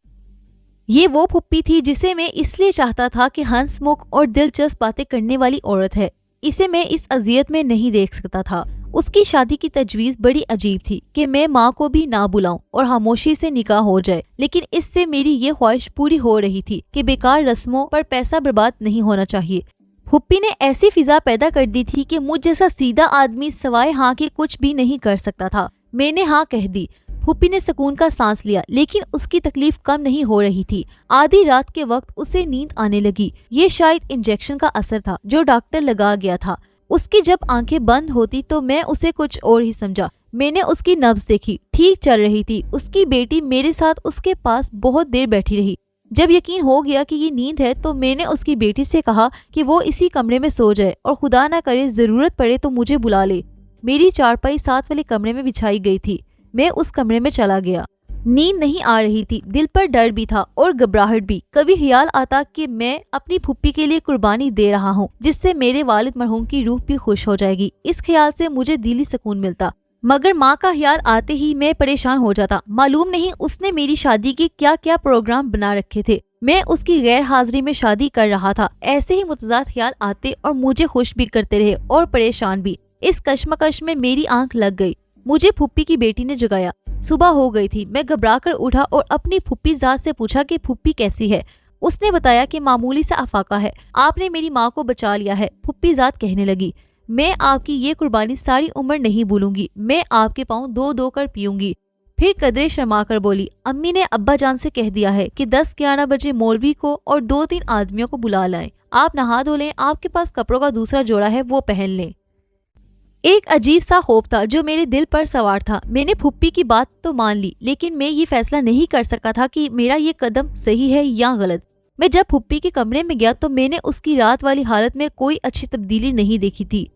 ये वो फुप्पी थी जिसे मैं इसलिए चाहता था कि हंसमुख और दिलचस्प बातें करने वाली औरत है। इसे मैं इस अजियत में नहीं देख सकता था। उसकी शादी की तजवीज बड़ी अजीब थी कि मैं माँ को भी ना बुलाऊं और खामोशी से निकाह हो जाए, लेकिन इससे मेरी ये ख्वाहिश पूरी हो रही थी कि बेकार रस्मों पर पैसा बर्बाद नहीं होना चाहिए। फुप्पी ने ऐसी फिजा पैदा कर दी थी कि मुझ जैसा सीधा आदमी सवाए हाँ के कुछ भी नहीं कर सकता था। मैंने हाँ कह दी। फुप्पी ने सुकून का सांस लिया, लेकिन उसकी तकलीफ कम नहीं हो रही थी। आधी रात के वक्त उसे नींद आने लगी। ये शायद इंजेक्शन का असर था जो डॉक्टर लगा गया था। उसकी जब आंखें बंद होती तो मैं उसे कुछ और ही समझा। मैंने उसकी नब्ज देखी, ठीक चल रही थी। उसकी बेटी मेरे साथ उसके पास बहुत देर बैठी रही। जब यकीन हो गया कि ये नींद है तो मैंने उसकी बेटी से कहा कि वो इसी कमरे में सो जाए और खुदा ना करे जरूरत पड़े तो मुझे बुला ले। मेरी चारपाई साथ वाले कमरे में बिछाई गई थी। मैं उस कमरे में चला गया। नींद नहीं आ रही थी, दिल पर डर भी था और घबराहट भी। कभी ख्याल आता कि मैं अपनी फुप्पी के लिए कुर्बानी दे रहा हूँ, जिससे मेरे वालिद मरहूम की रूह भी खुश हो जाएगी। इस ख्याल से मुझे दिली सुकून मिलता, मगर माँ का ख्याल आते ही मैं परेशान हो जाता। मालूम नहीं उसने मेरी शादी के क्या क्या प्रोग्राम बना रखे थे। मैं उसकी गैर हाजिरी में शादी कर रहा था। ऐसे ही मुतज़ाद ख्याल आते और मुझे खुश भी करते रहे और परेशान भी। इस कश्मकश में मेरी आंख लग गई। मुझे फुप्पी की बेटी ने जगाया। सुबह हो गई थी। मैं घबराकर उठा और अपनी फुप्पी ज़ात से पूछा कि फुप्पी कैसी है। उसने बताया कि मामूली सा अफाका है, आपने मेरी माँ को बचा लिया है। फुप्पी ज़ात कहने लगी, मैं आपकी ये कुर्बानी सारी उम्र नहीं भूलूंगी। मैं आपके पाँव दो दो कर पीऊंगी। फिर कदरे शर्मा कर बोली, अम्मी ने अब्बा जान से कह दिया है कि 10-11 बजे मौलवी को और 2-3 आदमियों को बुला लाएं। आप नहा धो लें, आपके पास कपड़ों का दूसरा जोड़ा है वो पहन लें। एक अजीब सा खौफ था जो मेरे दिल पर सवार था। मैंने फुप्पी की बात तो मान ली, लेकिन मैं ये फैसला नहीं कर सका था कि मेरा ये कदम सही है या गलत। मैं जब फुप्पी के कमरे में गया तो मैंने उसकी रात वाली हालत में कोई अच्छी तब्दीली नहीं देखी थी।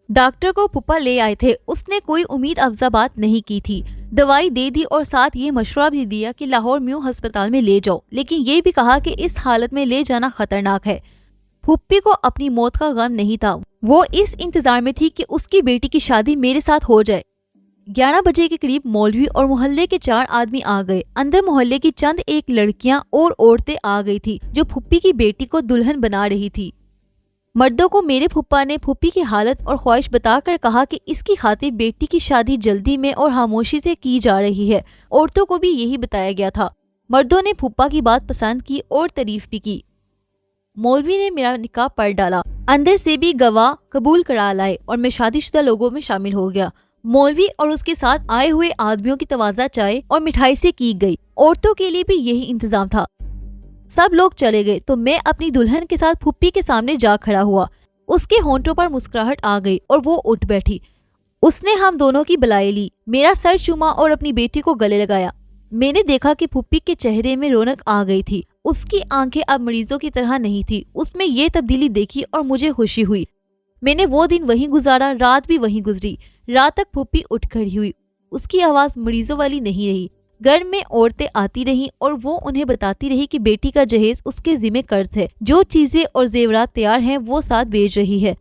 डॉक्टर को फुप्पा ले आए थे। उसने कोई उम्मीद अफजा बात नहीं की थी। दवाई दे दी और साथ ये मशवरा भी दिया कि लाहौर म्यू अस्पताल में ले जाओ, लेकिन ये भी कहा कि इस हालत में ले जाना खतरनाक है। फुप्पी को अपनी मौत का गम नहीं था। वो इस इंतजार में थी कि उसकी बेटी की शादी मेरे साथ हो जाए। 11 बजे के करीब मौलवी और मोहल्ले के 4 आदमी आ गए। अंदर मोहल्ले की चंद एक लड़कियां और औरतें आ गई थी जो फुप्पी की बेटी को दुल्हन बना रही थी। मर्दों को मेरे फुप्पा ने फुप्पी की हालत और ख्वाहिश बताकर कहा कि इसकी खातिर बेटी की शादी जल्दी में और खामोशी से की जा रही है। औरतों को भी यही बताया गया था। मर्दों ने फुप्पा की बात पसंद की और तारीफ भी की। मौलवी ने मेरा निकाह पढ़ डाला। अंदर से भी गवाह कबूल करा लाए और मैं शादीशुदा लोगों में शामिल हो गया। मौलवी और उसके साथ आए हुए आदमियों की तवाज़ा चाय और मिठाई से की गई। औरतों के लिए भी यही इंतजाम था। सब लोग चले गए तो मैं अपनी दुल्हन के साथ फुप्पी के सामने जा खड़ा हुआ। उसके होंठों पर मुस्कुराहट आ गई और वो उठ बैठी। उसने हम दोनों की बलाई ली, मेरा सर चूमा और अपनी बेटी को गले लगाया। میں نے دیکھا کہ پھپھی کے چہرے میں رونق آ گئی تھی. اس کی آنکھیں اب مریضوں کی طرح نہیں تھی. اس میں یہ تبدیلی دیکھی اور مجھے خوشی ہوئی. میں نے وہ دن وہیں گزارا, رات بھی وہیں گزری. رات تک پھپھی اٹھ کھڑی ہوئی. اس کی آواز مریضوں والی نہیں رہی. گھر میں عورتیں آتی رہیں اور وہ انہیں بتاتی رہی کہ بیٹی کا جہیز اس کے ذمہ قرض ہے, جو چیزیں اور زیورات تیار ہیں وہ ساتھ بھیج رہی ہے.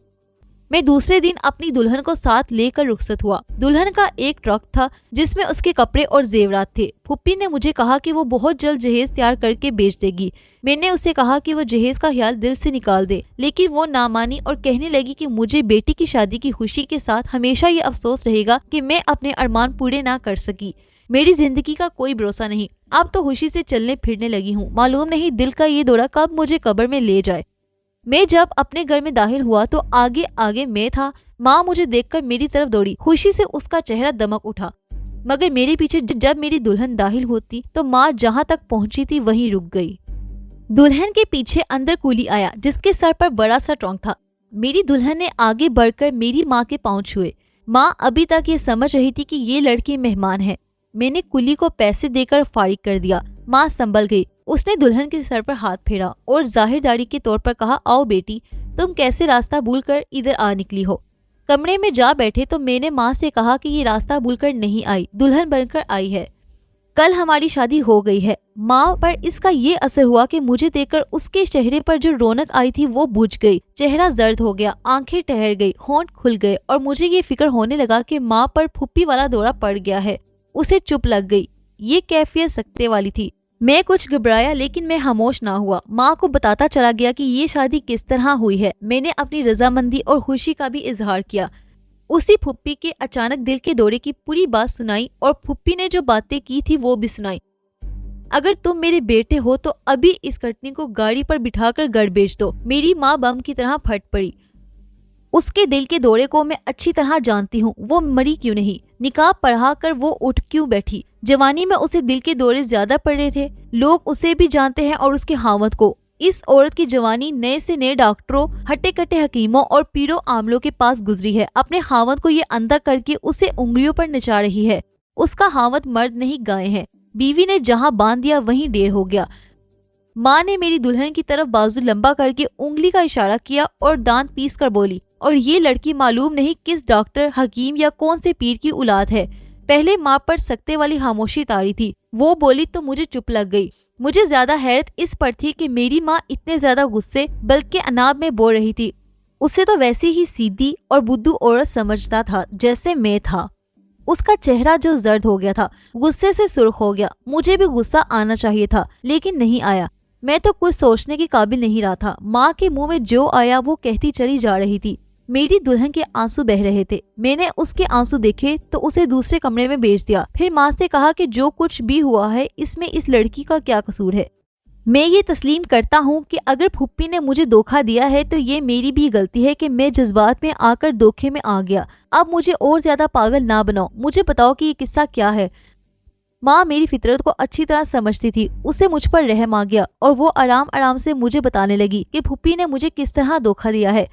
میں دوسرے دن اپنی دلہن کو ساتھ لے کر رخصت ہوا. دلہن کا ایک ٹرک تھا جس میں اس کے کپڑے اور زیورات تھے. پھپھی نے مجھے کہا کہ وہ بہت جلد جہیز تیار کر کے بیچ دے گی. میں نے اسے کہا کہ وہ جہیز کا خیال دل سے نکال دے, لیکن وہ نہ مانی اور کہنے لگی کہ مجھے بیٹی کی شادی کی خوشی کے ساتھ ہمیشہ یہ افسوس رہے گا کہ میں اپنے ارمان پورے نہ کر سکی. میری زندگی کا کوئی بھروسہ نہیں. اب تو خوشی سے چلنے پھرنے لگی ہوں. معلوم نہیں دل کا یہ دورہ کب مجھے قبر میں لے جائے. میں جب اپنے گھر میں داخل ہوا تو آگے آگے میں تھا. ماں مجھے دیکھ کر میری طرف دوڑی. خوشی سے اس کا چہرہ دمک اٹھا, مگر میرے پیچھے جب میری دلہن داخل ہوتی تو ماں جہاں تک پہنچی تھی وہیں رک گئی. دلہن کے پیچھے اندر کولی آیا جس کے سر پر بڑا سا ٹرنک تھا. میری دلہن نے آگے بڑھ کر میری ماں کے پاؤں چھوئے. ماں ابھی تک یہ سمجھ رہی تھی کہ یہ لڑکی مہمان ہے. میں نے کلی کو پیسے دے کر فارغ کر دیا. ماں سنبھل گئی. اس نے دلہن کے سر پر ہاتھ پھیرا اور ظاہر داری کے طور پر کہا, آؤ بیٹی, تم کیسے راستہ بھول کر ادھر آ نکلی ہو. کمرے میں جا بیٹھے تو میں نے ماں سے کہا کہ یہ راستہ بھول کر نہیں آئی, دلہن بن کر آئی ہے. کل ہماری شادی ہو گئی ہے. ماں پر اس کا یہ اثر ہوا کہ مجھے دیکھ کر اس کے چہرے پر جو رونق آئی تھی وہ بجھ گئی. چہرہ زرد ہو گیا, آنکھیں ٹھہر گئی, ہونٹ کھل گئے اور مجھے یہ فکر ہونے لگا کہ ماں پر پھپھی والا دورہ پڑ گیا ہے. اسے چپ لگ گئی. یہ کیفیت سکتے والی تھی. میں کچھ گھبرایا لیکن میں خاموش نہ ہوا. ماں کو بتاتا چلا گیا کہ یہ شادی کس طرح ہوئی ہے. میں نے اپنی رضامندی اور خوشی کا بھی اظہار کیا. اسی پھپھی کے اچانک دل کے دورے کی پوری بات سنائی اور پھپھی نے جو باتیں کی تھی وہ بھی سنائی. اگر تم میرے بیٹے ہو تو ابھی اس کٹنی کو گاڑی پر بٹھا کر گھر بھیج دو. میری ماں بم کی طرح پھٹ پڑی. اس کے دل کے دورے کو میں اچھی طرح جانتی ہوں. وہ مری کیوں نہیں, نقاب پڑھا کر وہ اٹھ کیوں بیٹھی. جوانی میں اسے دل کے دورے زیادہ پڑ رہے تھے. لوگ اسے بھی جانتے ہیں اور اس کے خاوند کو. اس عورت کی جوانی نئے سے نئے ڈاکٹروں, ہٹے کٹے حکیموں اور پیروں عاملوں کے پاس گزری ہے. اپنے خاوند کو یہ اندھا کر کے اسے انگلیوں پر نچا رہی ہے. اس کا خاوند مرد نہیں گائے ہیں. بیوی نے جہاں باندھ دیا وہیں ڈیر ہو گیا. ماں نے میری دلہن کی طرف بازو لمبا کر کے انگلی کا اشارہ کیا اور دانت پیس کر بولی, اور یہ لڑکی معلوم نہیں کس ڈاکٹر, حکیم یا کون سے پیر کی اولاد ہے. پہلے ماں پر سکتے والی خاموشی تاری تھی. وہ بولی تو مجھے چپ لگ گئی. مجھے زیادہ حیرت اس پر تھی کہ میری ماں اتنے زیادہ غصے بلکہ اناب میں بول رہی تھی. اسے تو ویسی ہی سیدھی اور بدھو عورت سمجھتا تھا جیسے میں تھا. اس کا چہرہ جو زرد ہو گیا تھا غصے سے سرخ ہو گیا. مجھے بھی غصہ آنا چاہیے تھا لیکن نہیں آیا. میں تو کچھ سوچنے کے قابل نہیں رہا تھا. ماں کے منہ میں جو آیا وہ کہتی چلی جا رہی تھی. میری دلہن کے آنسو بہ رہے تھے. میں نے اس کے آنسو دیکھے تو اسے دوسرے کمرے میں بھیج دیا. پھر ماں سے کہا کہ جو کچھ بھی ہوا ہے اس میں اس لڑکی کا کیا قصور ہے. میں یہ تسلیم کرتا ہوں کہ اگر پھپھی نے مجھے دھوکہ دیا ہے تو یہ میری بھی غلطی ہے کہ میں جذبات میں آ کر دھوکے میں آ گیا. اب مجھے اور زیادہ پاگل نہ بناؤ. مجھے بتاؤ کہ یہ قصہ کیا ہے. ماں میری فطرت کو اچھی طرح سمجھتی تھی. اسے مجھ پر رحم آ گیا اور وہ آرام آرام سے مجھے بتانے لگی کہ پھپھی نے مجھے کس طرح دھوکہ دیا ہے.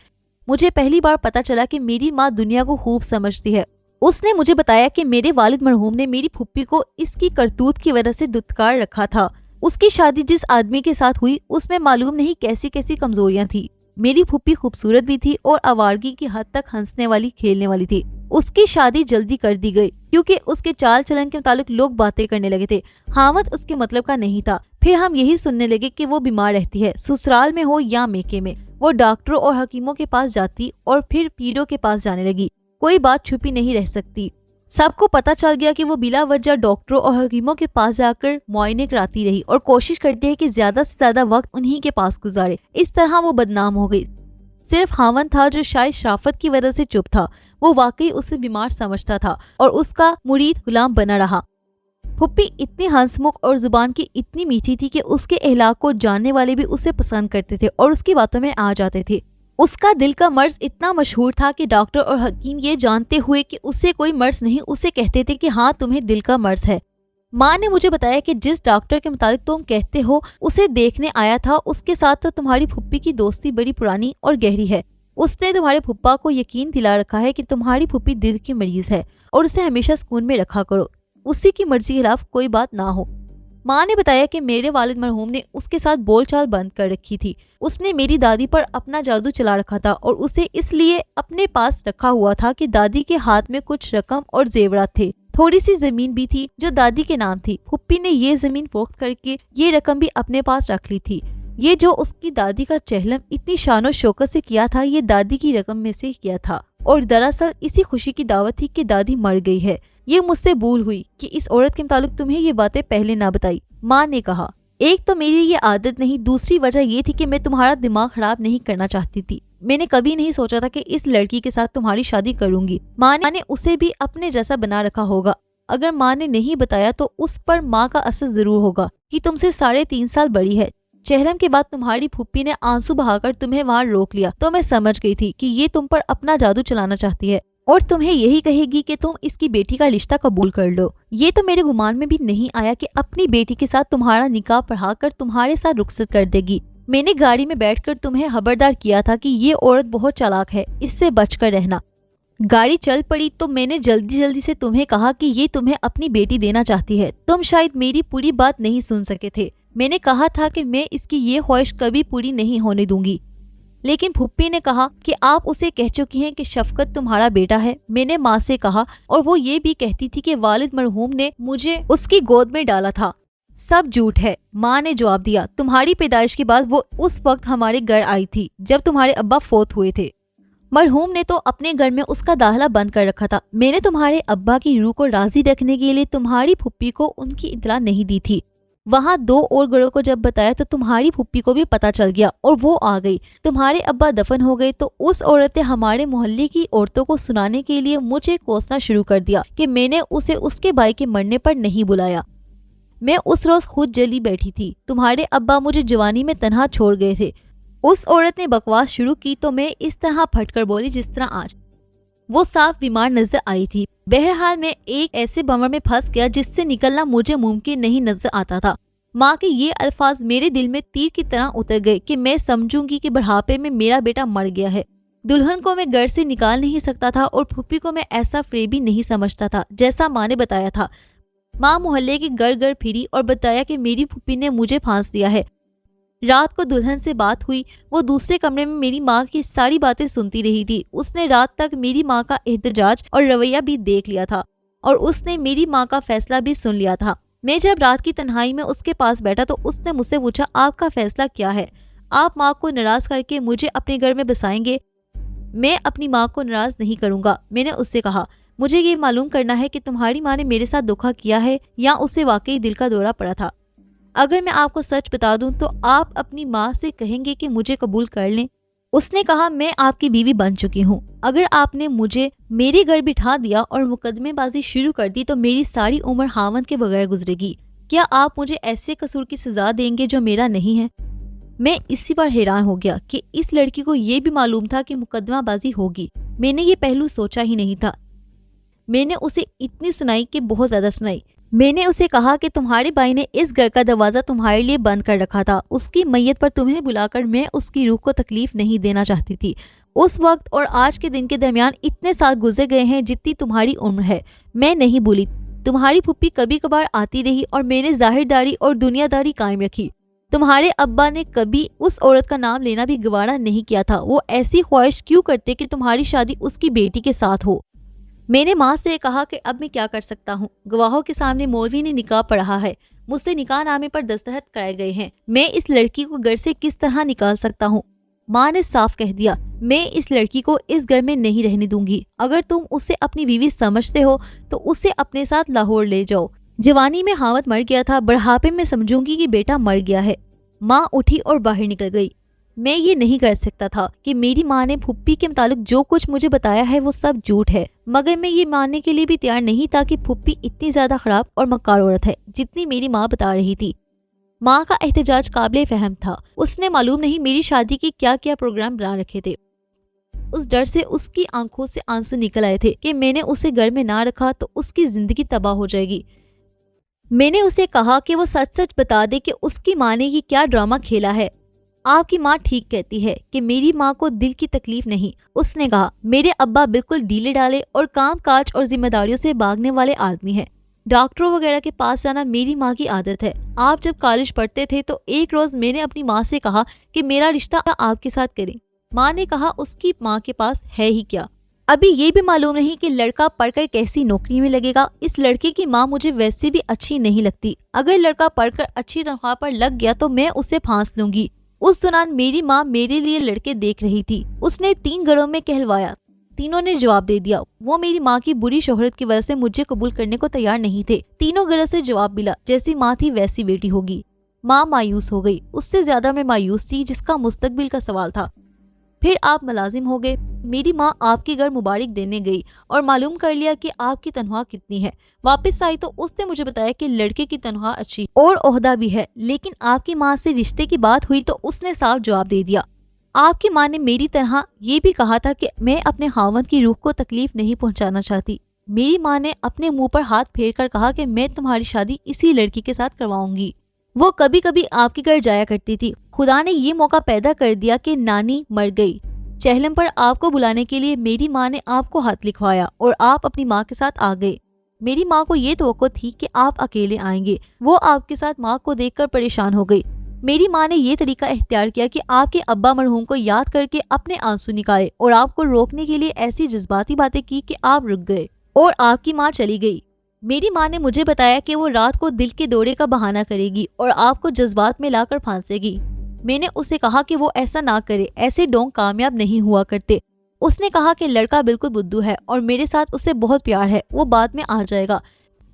مجھے پہلی بار پتا چلا کہ میری ماں دنیا کو خوب سمجھتی ہے. اس نے مجھے بتایا کہ میرے والد مرحوم نے میری پھپھی کو اس کی کرتوت کی وجہ سے دھتکار رکھا تھا. اس کی شادی جس آدمی کے ساتھ ہوئی اس میں معلوم نہیں کیسی کیسی کمزوریاں تھی. میری پھپھی خوبصورت بھی تھی اور آوارگی کی حد تک ہنسنے والی کھیلنے والی تھی. اس کی شادی جلدی کر دی گئی کیونکہ اس کے چال چلن کے متعلق لوگ باتیں کرنے لگے تھے. خاوند اس کے مطلب کا نہیں تھا. پھر ہم یہی سننے لگے کہ وہ بیمار رہتی ہے, سسرال میں ہو یا میکے میں. وہ ڈاکٹروں اور حکیموں کے پاس جاتی اور پھر پیروں کے پاس جانے لگی. کوئی بات چھپی نہیں رہ سکتی. سب کو پتا چل گیا کہ وہ بلا وجہ ڈاکٹروں اور حکیموں کے پاس جا کر معائنے کراتی رہی اور کوشش کرتی ہے کہ زیادہ سے زیادہ وقت انہی کے پاس گزارے. اس طرح وہ بدنام ہو گئی. صرف خاوند تھا جو شاید شرافت کی وجہ سے چپ تھا. وہ واقعی اسے بیمار سمجھتا تھا اور اس کا مرید غلام بنا رہا. پھپھی اتنی ہنسمکھ اور زبان کی اتنی میٹھی تھی کہ اس کے اخلاق کو جاننے والے بھی اسے پسند کرتے تھے اور اس کی باتوں میں آ جاتے تھے. اس کا دل کا مرض اتنا مشہور تھا کہ ڈاکٹر اور حکیم یہ جانتے ہوئے کہ اسے کوئی مرض نہیں اسے کہتے تھے کہ ہاں تمہیں دل کا مرض ہے. ماں نے مجھے بتایا کہ جس ڈاکٹر کے متعلق تم کہتے ہو اسے دیکھنے آیا تھا اس کے ساتھ تو تمہاری پھپھی کی دوستی بڑی پرانی اور گہری ہے. اس نے تمہارے پھپھا کو یقین دلا رکھا ہے کہ تمہاری پھپھی دل کی مریض ہے اور اسے ہمیشہ سکون میں رکھا کرو. उसी की मर्जी के खिलाफ कोई बात ना हो। माँ ने बताया कि मेरे वालिद मरहूम ने उसके साथ बोलचाल बंद कर रखी थी। उसने मेरी दादी पर अपना जादू चला रखा था और उसे इसलिए अपने पास रखा हुआ था कि दादी के हाथ में कुछ रकम और जेवरात थे। थोड़ी सी जमीन भी थी जो दादी के नाम थी। फुप्पी ने ये जमीन फरोख्त करके ये रकम भी अपने पास रख ली थी। ये जो उसकी दादी का चहलम इतनी शान और शौकत से किया था, ये दादी की रकम में से किया था और दरअसल इसी खुशी की दावत थी कि दादी मर गई है। ये मुझसे भूल हुई कि इस औरत के मुतालिक तुम्हें ये बातें पहले ना बताई। माँ ने कहा, एक तो मेरी ये आदत नहीं, दूसरी वजह ये थी कि मैं तुम्हारा दिमाग खराब नहीं करना चाहती थी। मैंने कभी नहीं सोचा था कि इस लड़की के साथ तुम्हारी शादी करूंगी। माँ ने उसे भी अपने जैसा बना रखा होगा। अगर माँ ने नहीं बताया तो उस पर माँ का असर जरूर होगा कि तुमसे 3.5 साल बड़ी है। चहलम के बाद तुम्हारी फुप्पी ने आंसू बहाकर तुम्हें वहाँ रोक लिया तो मैं समझ गई थी कि ये तुम पर अपना जादू चलाना चाहती है और तुम्हें यही कहेगी कि तुम इसकी बेटी का रिश्ता कबूल कर लो। ये तो मेरे गुमान में भी नहीं आया कि अपनी बेटी के साथ तुम्हारा निकाह पढ़ाकर तुम्हारे साथ रुखसत कर देगी। मैंने गाड़ी में बैठकर तुम्हें खबरदार किया था कि ये औरत बहुत चालाक है, इससे बचकर रहना। गाड़ी चल पड़ी तो मैंने जल्दी जल्दी से तुम्हें कहा कि ये तुम्हें अपनी बेटी देना चाहती है। तुम शायद मेरी पूरी बात नहीं सुन सके थे। मैंने कहा था कि मैं इसकी ये ख्वाहिश कभी पूरी नहीं होने दूंगी, लेकिन फुप्पी ने कहा कि आप उसे कह चुकी हैं कि शफकत तुम्हारा बेटा है। मैंने माँ से कहा और वो ये भी कहती थी कि वालिद मरहूम ने मुझे उसकी गोद में डाला था। सब झूठ है, माँ ने जवाब दिया। तुम्हारी पैदाइश के बाद वो उस वक्त हमारे घर आई थी जब तुम्हारे अब्बा फोत हुए थे। मरहूम ने तो अपने घर में उसका दाखिला बंद कर रखा था। मैंने तुम्हारे अब्बा की रूह को राजी रखने के लिए तुम्हारी फुप्पी को उनकी इत्तला नहीं दी थी। वहाँ 2 और घरों को जब बताया तो तुम्हारी फुप्पी को भी पता चल गया और वो आ गई। तुम्हारे अब्बा दफन हो गए तो उस औरत ने हमारे मोहल्ले की औरतों को सुनाने के लिए मुझे कोसना शुरू कर दिया कि मैंने उसे उसके भाई के मरने पर नहीं बुलाया। मैं उस रोज खुद जली बैठी थी। तुम्हारे अब्बा मुझे जवानी में तन्हा छोड़ गए थे। उस औरत ने बकवास शुरू की तो मैं इस तरह फटकर बोली जिस तरह आज। वो साफ बीमार नजर आई थी। बहरहाल मैं एक ऐसे बमर में फंस गया जिससे निकलना मुझे मुमकिन नहीं नजर आता था। माँ के ये अल्फाज मेरे दिल में तीर की तरह उतर गए कि मैं समझूंगी कि बुढ़ापे में मेरा बेटा मर गया है। दुल्हन को मैं घर से निकाल नहीं सकता था और फुप्पी को मैं ऐसा फरेबी नहीं समझता था जैसा माँ ने बताया था। माँ मोहल्ले के घर घर फिरी और बताया कि मेरी फुप्पी ने मुझे फांस दिया है। रात को दुल्हन से बात हुई। वो दूसरे कमरे में मेरी माँ की सारी बातें सुनती रही थी। उसने रात तक मेरी माँ का एहतजाज और रवैया भी देख लिया था और उसने मेरी माँ का फैसला भी सुन लिया था। मैं जब रात की तन्हाई में उसके पास बैठा तो उसने मुझसे पूछा, आपका फैसला क्या है? आप माँ को नाराज करके मुझे अपने घर में बसाएंगे? मैं अपनी माँ को नाराज नहीं करूँगा। मैंने उससे कहा, मुझे ये मालूम करना है कि तुम्हारी माँ ने मेरे साथ धोखा किया है या उसे वाकई दिल का दौरा पड़ा था। अगर मैं आपको सच बता दूं तो आप अपनी माँ से कहेंगे कि मुझे कबूल कर लें। उसने कहा, मैं आपकी बीवी बन चुकी हूँ। अगर आपने मुझे मेरे घर बिठा दिया और मुकदमेबाजी शुरू कर दी तो मेरी सारी उम्र हावंद के बगैर गुजरेगी। क्या आप मुझे ऐसे कसूर की सजा देंगे जो मेरा नहीं है? मैं इसी बार हैरान हो गया कि इस लड़की को ये भी मालूम था कि मुकदमाबाजी होगी। मैंने ये पहलू सोचा ही नहीं था। मैंने उसे इतनी सुनाई कि बहुत ज्यादा सुनाई। मैंने उसे कहा कि तुम्हारे भाई ने इस घर का दरवाजा तुम्हारे लिए बंद कर रखा था। उसकी मैयत पर तुम्हें बुलाकर मैं उसकी रूह को तकलीफ नहीं देना चाहती थी। उस वक्त और आज के दिन के दरमियान इतने साल गुजर गए हैं जितनी तुम्हारी उम्र है। मैं नहीं भूली। तुम्हारी फुप्पी कभी कभार आती रही और मैंने जाहिरदारी और दुनियादारी कायम रखी। तुम्हारे अब्बा ने कभी उस औरत का नाम लेना भी गवारा नहीं किया था। वो ऐसी ख्वाहिश क्यों करते कि तुम्हारी शादी उसकी बेटी के साथ हो? मैंने माँ से कहा कि अब मैं क्या कर सकता हूँ। गवाहों के सामने मौलवी ने निकाह पढ़ा है। मुझसे निकाह नामे पर दस्तखत कराए गए हैं। मैं इस लड़की को घर से किस तरह निकाल सकता हूँ? माँ ने साफ कह दिया, मैं इस लड़की को इस घर में नहीं रहने दूंगी। अगर तुम उसे अपनी बीवी समझते हो तो उसे अपने साथ लाहौर ले जाओ। जवानी में हावत मर गया था, बुढ़ापे में समझूंगी कि बेटा मर गया है। माँ उठी और बाहर निकल गई। मैं ये नहीं कर सकता था कि मेरी माँ ने फुप्पी के मुतालिक जो कुछ मुझे बताया है वो सब झूठ है, मगर मैं ये मानने के लिए भी तैयार नहीं था कि फुप्पी इतनी ज्यादा खराब और मक्कार औरत है जितनी मेरी माँ बता रही थी। माँ का एहतजाज काबिले फहम था। उसने मालूम नहीं मेरी शादी के क्या क्या प्रोग्राम बना रखे थे। उस डर से उसकी आंखों से आंसू निकल आए थे कि मैंने उसे घर में ना रखा तो उसकी जिंदगी तबाह हो जाएगी। मैंने उसे कहा कि वो सच सच बता दे कि उसकी माँ ने ये क्या ड्रामा खेला है। आपकी माँ ठीक कहती है कि मेरी माँ को दिल की तकलीफ नहीं। उसने कहा, मेरे अब्बा बिल्कुल ढीले डाले और काम काज और जिम्मेदारियों से भागने वाले आदमी हैं। डॉक्टरों वगैरह के पास जाना मेरी माँ की आदत है। आप जब कॉलेज पढ़ते थे तो एक रोज मैंने अपनी माँ से कहा कि मेरा रिश्ता आपके साथ करें। माँ ने कहा उसकी माँ के पास है ही क्या, अभी ये भी मालूम नहीं कि लड़का पढ़कर कैसी नौकरी में लगेगा। इस लड़के की माँ मुझे वैसे भी अच्छी नहीं लगती, अगर लड़का पढ़कर अच्छी तनख्वाह पर लग गया तो मैं उसे फांस लूंगी। उस दौरान मेरी माँ मेरे लिए लड़के देख रही थी। उसने 3 घरों में कहलवाया, तीनों ने जवाब दे दिया। वो मेरी माँ की बुरी शोहरत की वजह से मुझे कबूल करने को तैयार नहीं थे। तीनों घरों से जवाब मिला, जैसी माँ थी वैसी बेटी होगी। माँ मायूस हो गई, उससे ज्यादा मैं मायूस थी जिसका मुस्तकबिल का सवाल था। फिर आप मुलाजिम हो गए। मेरी माँ आपके घर मुबारक देने गई और मालूम कर लिया कि आपकी तनख्वाह कितनी है। वापस आई तो उसने मुझे बताया कि लड़के की तनख्वाह अच्छी और ओहदा भी है, लेकिन आपकी माँ से रिश्ते की बात हुई तो उसने साफ जवाब दे दिया। आपकी माँ ने मेरी तरह ये भी कहा था कि मैं अपने खावंद की रूह को तकलीफ नहीं पहुंचाना चाहती। मेरी माँ ने अपने मुंह पर हाथ फेर कर कहा कि मैं तुम्हारी शादी इसी लड़की के साथ करवाऊंगी। वो कभी कभी आपके घर जाया करती थी। खुदा ने ये मौका पैदा कर दिया कि नानी मर गई। चहलम पर आपको बुलाने के लिए मेरी माँ ने आपको हाथ लिखवाया और आप अपनी माँ के साथ आ गए। मेरी माँ को ये तवक्को थी कि आप अकेले आएंगे। वो आपके साथ माँ को देखकर परेशान हो गई। मेरी माँ ने ये तरीका इख्तियार किया कि आपके अब्बा मरहूम को याद करके अपने आंसू निकाले और आपको रोकने के लिए ऐसी जज्बाती बातें की कि आप रुक गए और आपकी माँ चली गई। मेरी माँ ने मुझे बताया कि वो रात को दिल के दौरे का बहाना करेगी और आपको जज्बात में लाकर फांसेगी। मैंने उसे कहा कि वो ऐसा ना करे, ऐसे डोंग कामयाब नहीं हुआ करते। उसने कहा कि लड़का बिल्कुल बुद्धू है और मेरे साथ उसे बहुत प्यार है, वो बाद में आ जाएगा।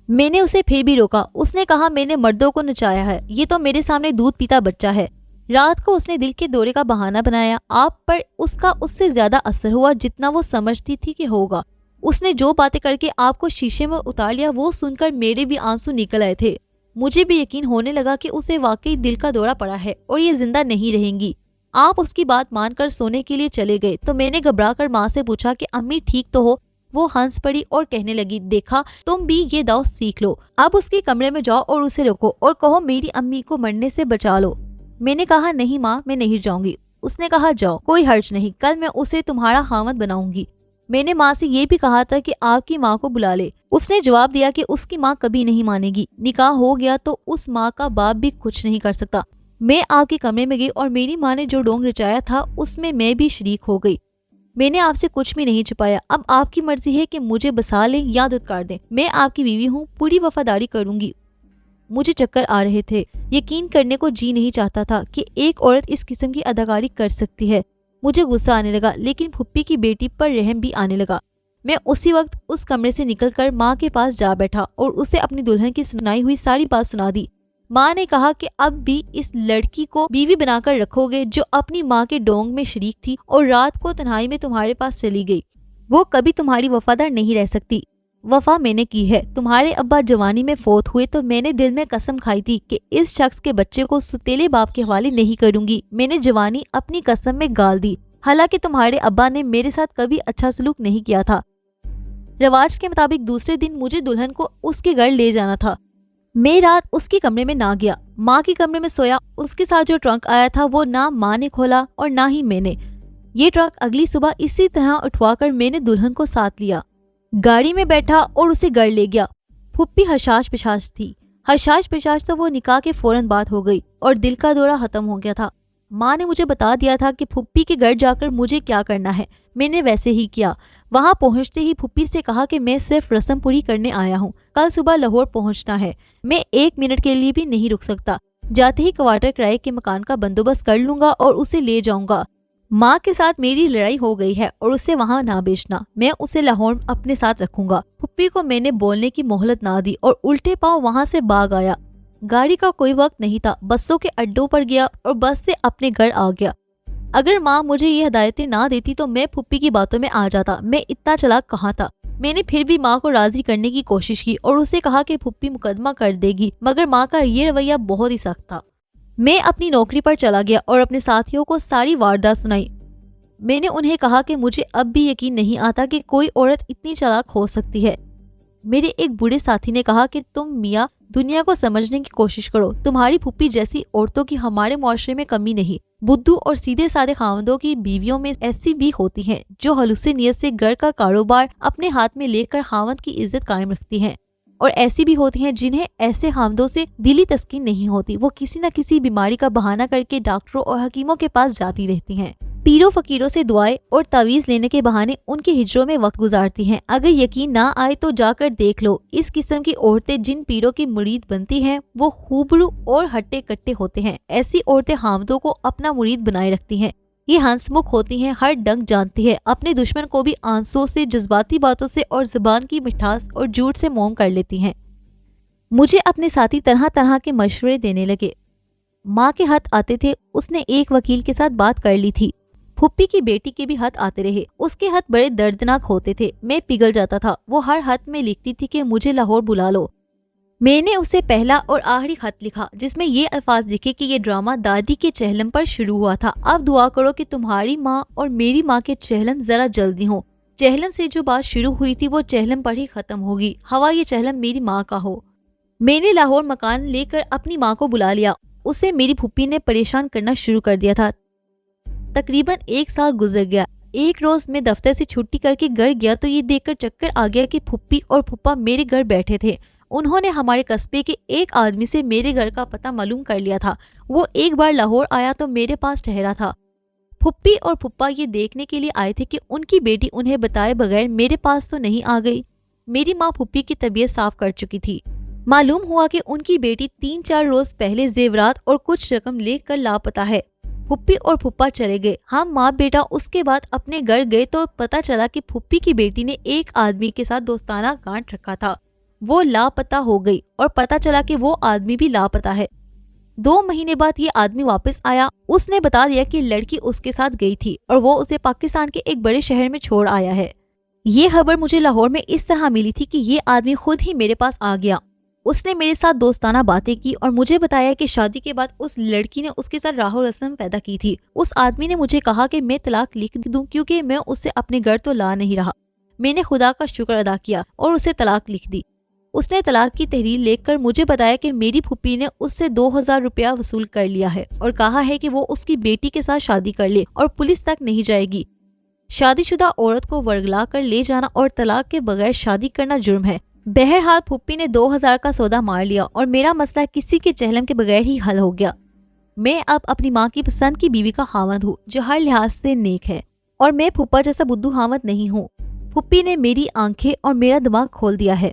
मैंने उसे फिर भी रोका। उसने कहा मैंने मर्दों को नचाया है, ये तो मेरे सामने दूध पीता बच्चा है। रात को उसने दिल के दौरे का बहाना बनाया। आप पर उसका उससे ज्यादा असर हुआ जितना वो समझती थी कि होगा। उसने जो बातें करके आपको शीशे में उतार लिया, वो सुनकर मेरे भी आंसू निकल आए थे। मुझे भी यकीन होने लगा कि उसे वाकई दिल का दौरा पड़ा है और ये जिंदा नहीं रहेंगी। आप उसकी बात मानकर सोने के लिए चले गए तो मैंने घबरा कर माँ से पूछा कि अम्मी ठीक तो हो। वो हंस पड़ी और कहने लगी, देखा तुम भी ये दाव सीख लो। अब उसके कमरे में जाओ और उसे रोको और कहो मेरी अम्मी को मरने से बचा लो। मैंने कहा नहीं माँ, मैं नहीं जाऊंगी। उसने कहा जाओ, कोई हर्ज नहीं, कल मैं उसे तुम्हारा खामद बनाऊंगी। मैंने माँ से ये भी कहा था कि आपकी माँ को बुला ले। उसने जवाब दिया कि उसकी माँ कभी नहीं मानेगी। निकाह हो गया तो उस माँ का बाप भी कुछ नहीं कर सकता। मैं आपके कमरे में गई और मेरी माँ ने जो डोंग रचाया था उसमें मैं भी शरीक हो गई। मैंने आपसे कुछ भी नहीं छुपाया। अब आपकी मर्जी है कि मुझे बसा लें या दुत्कार दें। मैं आपकी बीवी हूँ, पूरी वफादारी करूंगी। मुझे चक्कर आ रहे थे। यकीन करने को जी नहीं चाहता था कि एक औरत इस किस्म की अदाकारी कर सकती है। मुझे गुस्सा आने लगा, लेकिन फुप्पी की बेटी पर रहम भी आने लगा। मैं उसी वक्त उस कमरे से निकलकर माँ के पास जा बैठा और उसे अपनी दुल्हन की सुनाई हुई सारी बात सुना दी। माँ ने कहा कि अब भी इस लड़की को बीवी बनाकर रखोगे जो अपनी माँ के डोंग में शरीक थी और रात को तन्हाई में तुम्हारे पास चली गई। वो कभी तुम्हारी वफादार नहीं रह सकती। वफा मैंने की है। तुम्हारे अब्बा जवानी में फौत हुए तो मैंने दिल में कसम खाई थी कि इस शख्स के बच्चे को सुतेले बाप के हवाले नहीं करूंगी। मैंने जवानी अपनी कसम में गाल दी। हालांकि तुम्हारे अब्बा ने मेरे साथ कभी अच्छा सलूक नहीं किया था। रिवाज के मुताबिक दूसरे दिन मुझे दुल्हन को उसके घर ले जाना था। मैं रात उसके कमरे में ना गया, माँ के कमरे में सोया। उसके साथ जो ट्रंक आया था वो ना माँ ने खोला और ना ही मैंने। ये ट्रंक अगली सुबह इसी तरह उठवाकर मैंने दुल्हन को साथ लिया, गाड़ी में बैठा और उसे घर ले गया। फुप्पी हशाश पिशाश थी। हशाश पिशाश तो वो निकाह के फौरन बात हो गई और दिल का दौरा खत्म हो गया था। माँ ने मुझे बता दिया था कि फुप्पी के घर जाकर मुझे क्या करना है। मैंने वैसे ही किया। वहाँ पहुँचते ही फुप्पी से कहा कि मैं सिर्फ रस्म पूरी करने आया हूँ, कल सुबह लाहौर पहुँचना है, मैं 1 मिनट के लिए भी नहीं रुक सकता। जाते ही क्वार्टर किराए के मकान का बंदोबस्त कर लूंगा और उसे ले जाऊंगा। माँ के साथ मेरी लड़ाई हो गई है और उसे वहाँ ना बेचना, मैं उसे लाहौर अपने साथ रखूंगा। फुप्पी को मैंने बोलने की मोहलत ना दी और उल्टे पांव वहाँ से भाग आया। गाड़ी का कोई वक्त नहीं था, बसों के अड्डों पर गया और बस से अपने घर आ गया। अगर माँ मुझे ये हिदायतें ना देती तो मैं फुप्पी की बातों में आ जाता। मैं इतना चालाक कहाँ था। मैंने फिर भी माँ को राजी करने की कोशिश की और उसे कहा कि फुप्पी मुकदमा कर देगी, मगर माँ का ये रवैया बहुत ही सख्त था। मैं अपनी नौकरी पर चला गया और अपने साथियों को सारी वारदात सुनाई। मैंने उन्हें कहा कि मुझे अब भी यकीन नहीं आता कि कोई औरत इतनी चालाक हो सकती है। मेरे एक बूढ़े साथी ने कहा कि तुम मियाँ दुनिया को समझने की कोशिश करो। तुम्हारी फुप्पी जैसी औरतों की हमारे मुआशरे में कमी नहीं। बुद्धू और सीधे साधे खावंदों की बीवियों में ऐसी भी होती हैं जो हलूसी नियत से घर का कारोबार अपने हाथ में लेकर खावंद की इज्जत कायम रखती हैं और ऐसी भी होती हैं जिन्हें ऐसे हामदों से दिली तस्कीन नहीं होती। वो किसी न किसी बीमारी का बहाना करके डॉक्टरों और हकीमों के पास जाती रहती हैं। पीरों फकीरों से दुआएं और तावीज लेने के बहाने उनके हिजरों में वक्त गुजारती हैं। अगर यकीन ना आए तो जाकर देख लो, इस किस्म की औरतें जिन पीरों की मुरीद बनती हैं वो खूबरू और हट्टे कट्टे होते हैं। ऐसी औरतें हामदों को अपना मुरीद बनाए रखती हैं। ये हंसमुख होती हैं, हर डंग जानती है, अपने दुश्मन को भी आंसुओं से, जज्बाती बातों से और जुबान की मिठास और झूठ से मोम कर लेती हैं। मुझे अपने साथी तरह तरह के मशवरे देने लगे। माँ के हाथ आते थे, उसने एक वकील के साथ बात कर ली थी। फुप्पी की बेटी के भी हाथ आते रहे, उसके हाथ बड़े दर्दनाक होते थे। मैं पिघल जाता था। वो हर हाथ में लिखती थी कि मुझे लाहौर बुला लो। मैंने उसे पहला और आखिरी खत लिखा जिसमें ये अल्फाज लिखे कि ये ड्रामा दादी के चहलम पर शुरू हुआ था। अब दुआ करो कि तुम्हारी माँ और मेरी माँ के चहलम जरा जल्दी हो। चहलम से जो बात शुरू हुई थी वो चहलम पर ही खत्म होगी। हवा ये चहलम मेरी माँ का हो। मैंने लाहौर मकान लेकर अपनी माँ को बुला लिया। उसे मेरी फुप्पी ने परेशान करना शुरू कर दिया था। तकरीबन 1 साल गुजर गया। एक रोज मैं दफ्तर से छुट्टी करके घर गया तो ये देखकर चक्कर आ गया कि फुप्पी और फुप्पा मेरे घर बैठे थे। उन्होंने हमारे कस्बे के एक आदमी से मेरे घर का पता मालूम कर लिया था। वो एक बार लाहौर आया तो मेरे पास ठहरा था। फुप्पी और फुप्पा ये देखने के लिए आए थे कि उनकी बेटी उन्हें बताए बगैर मेरे पास तो नहीं आ गई। मेरी माँ फुप्पी की तबीयत साफ कर चुकी थी। मालूम हुआ कि उनकी बेटी 3-4 रोज पहले जेवरात और कुछ रकम लेकर लापता है। फुप्पी और फुप्पा चले गए। हम माँ बेटा उसके बाद अपने घर गए तो पता चला कि फुप्पी की बेटी ने एक आदमी के साथ दोस्ताना गांठ रखा था। वो लापता हो गई और पता चला कि वो आदमी भी लापता है। 2 महीने बाद ये आदमी वापस आया। उसने बता दिया कि लड़की उसके साथ गई थी और वो उसे पाकिस्तान के एक बड़े शहर में छोड़ आया है। ये खबर मुझे लाहौर में इस तरह मिली थी कि ये आदमी खुद ही मेरे पास आ गया। उसने मेरे साथ दोस्ताना बातें की और मुझे बताया कि शादी के बाद उस लड़की ने उसके साथ राहो रस्म पैदा की थी। उस आदमी ने मुझे कहा कि मैं तलाक लिख दूं क्योंकि मैं उससे अपने घर तो ला नहीं रहा। मैंने खुदा का शुक्र अदा किया और उसे तलाक लिख दी। उसने तलाक की तहरीर लिखकर मुझे बताया कि मेरी फुप्पी ने उससे 2000 रुपया वसूल कर लिया है और कहा है कि वो उसकी बेटी के साथ शादी कर ले और पुलिस तक नहीं जाएगी। शादीशुदा औरत को वर्गला कर ले जाना और तलाक के बगैर शादी करना जुर्म है। बहरहाल फुप्पी ने 2000 का सौदा मार लिया और मेरा मसला किसी के चहलम के बगैर ही हल हो गया। मैं अब अपनी माँ की पसंद की बीवी का खामद हूँ जो हर लिहाज से नेक है और मैं फुप्पा जैसा बुद्धू हामद नहीं हूँ। फुप्पी ने मेरी आंखें और मेरा दिमाग खोल दिया है।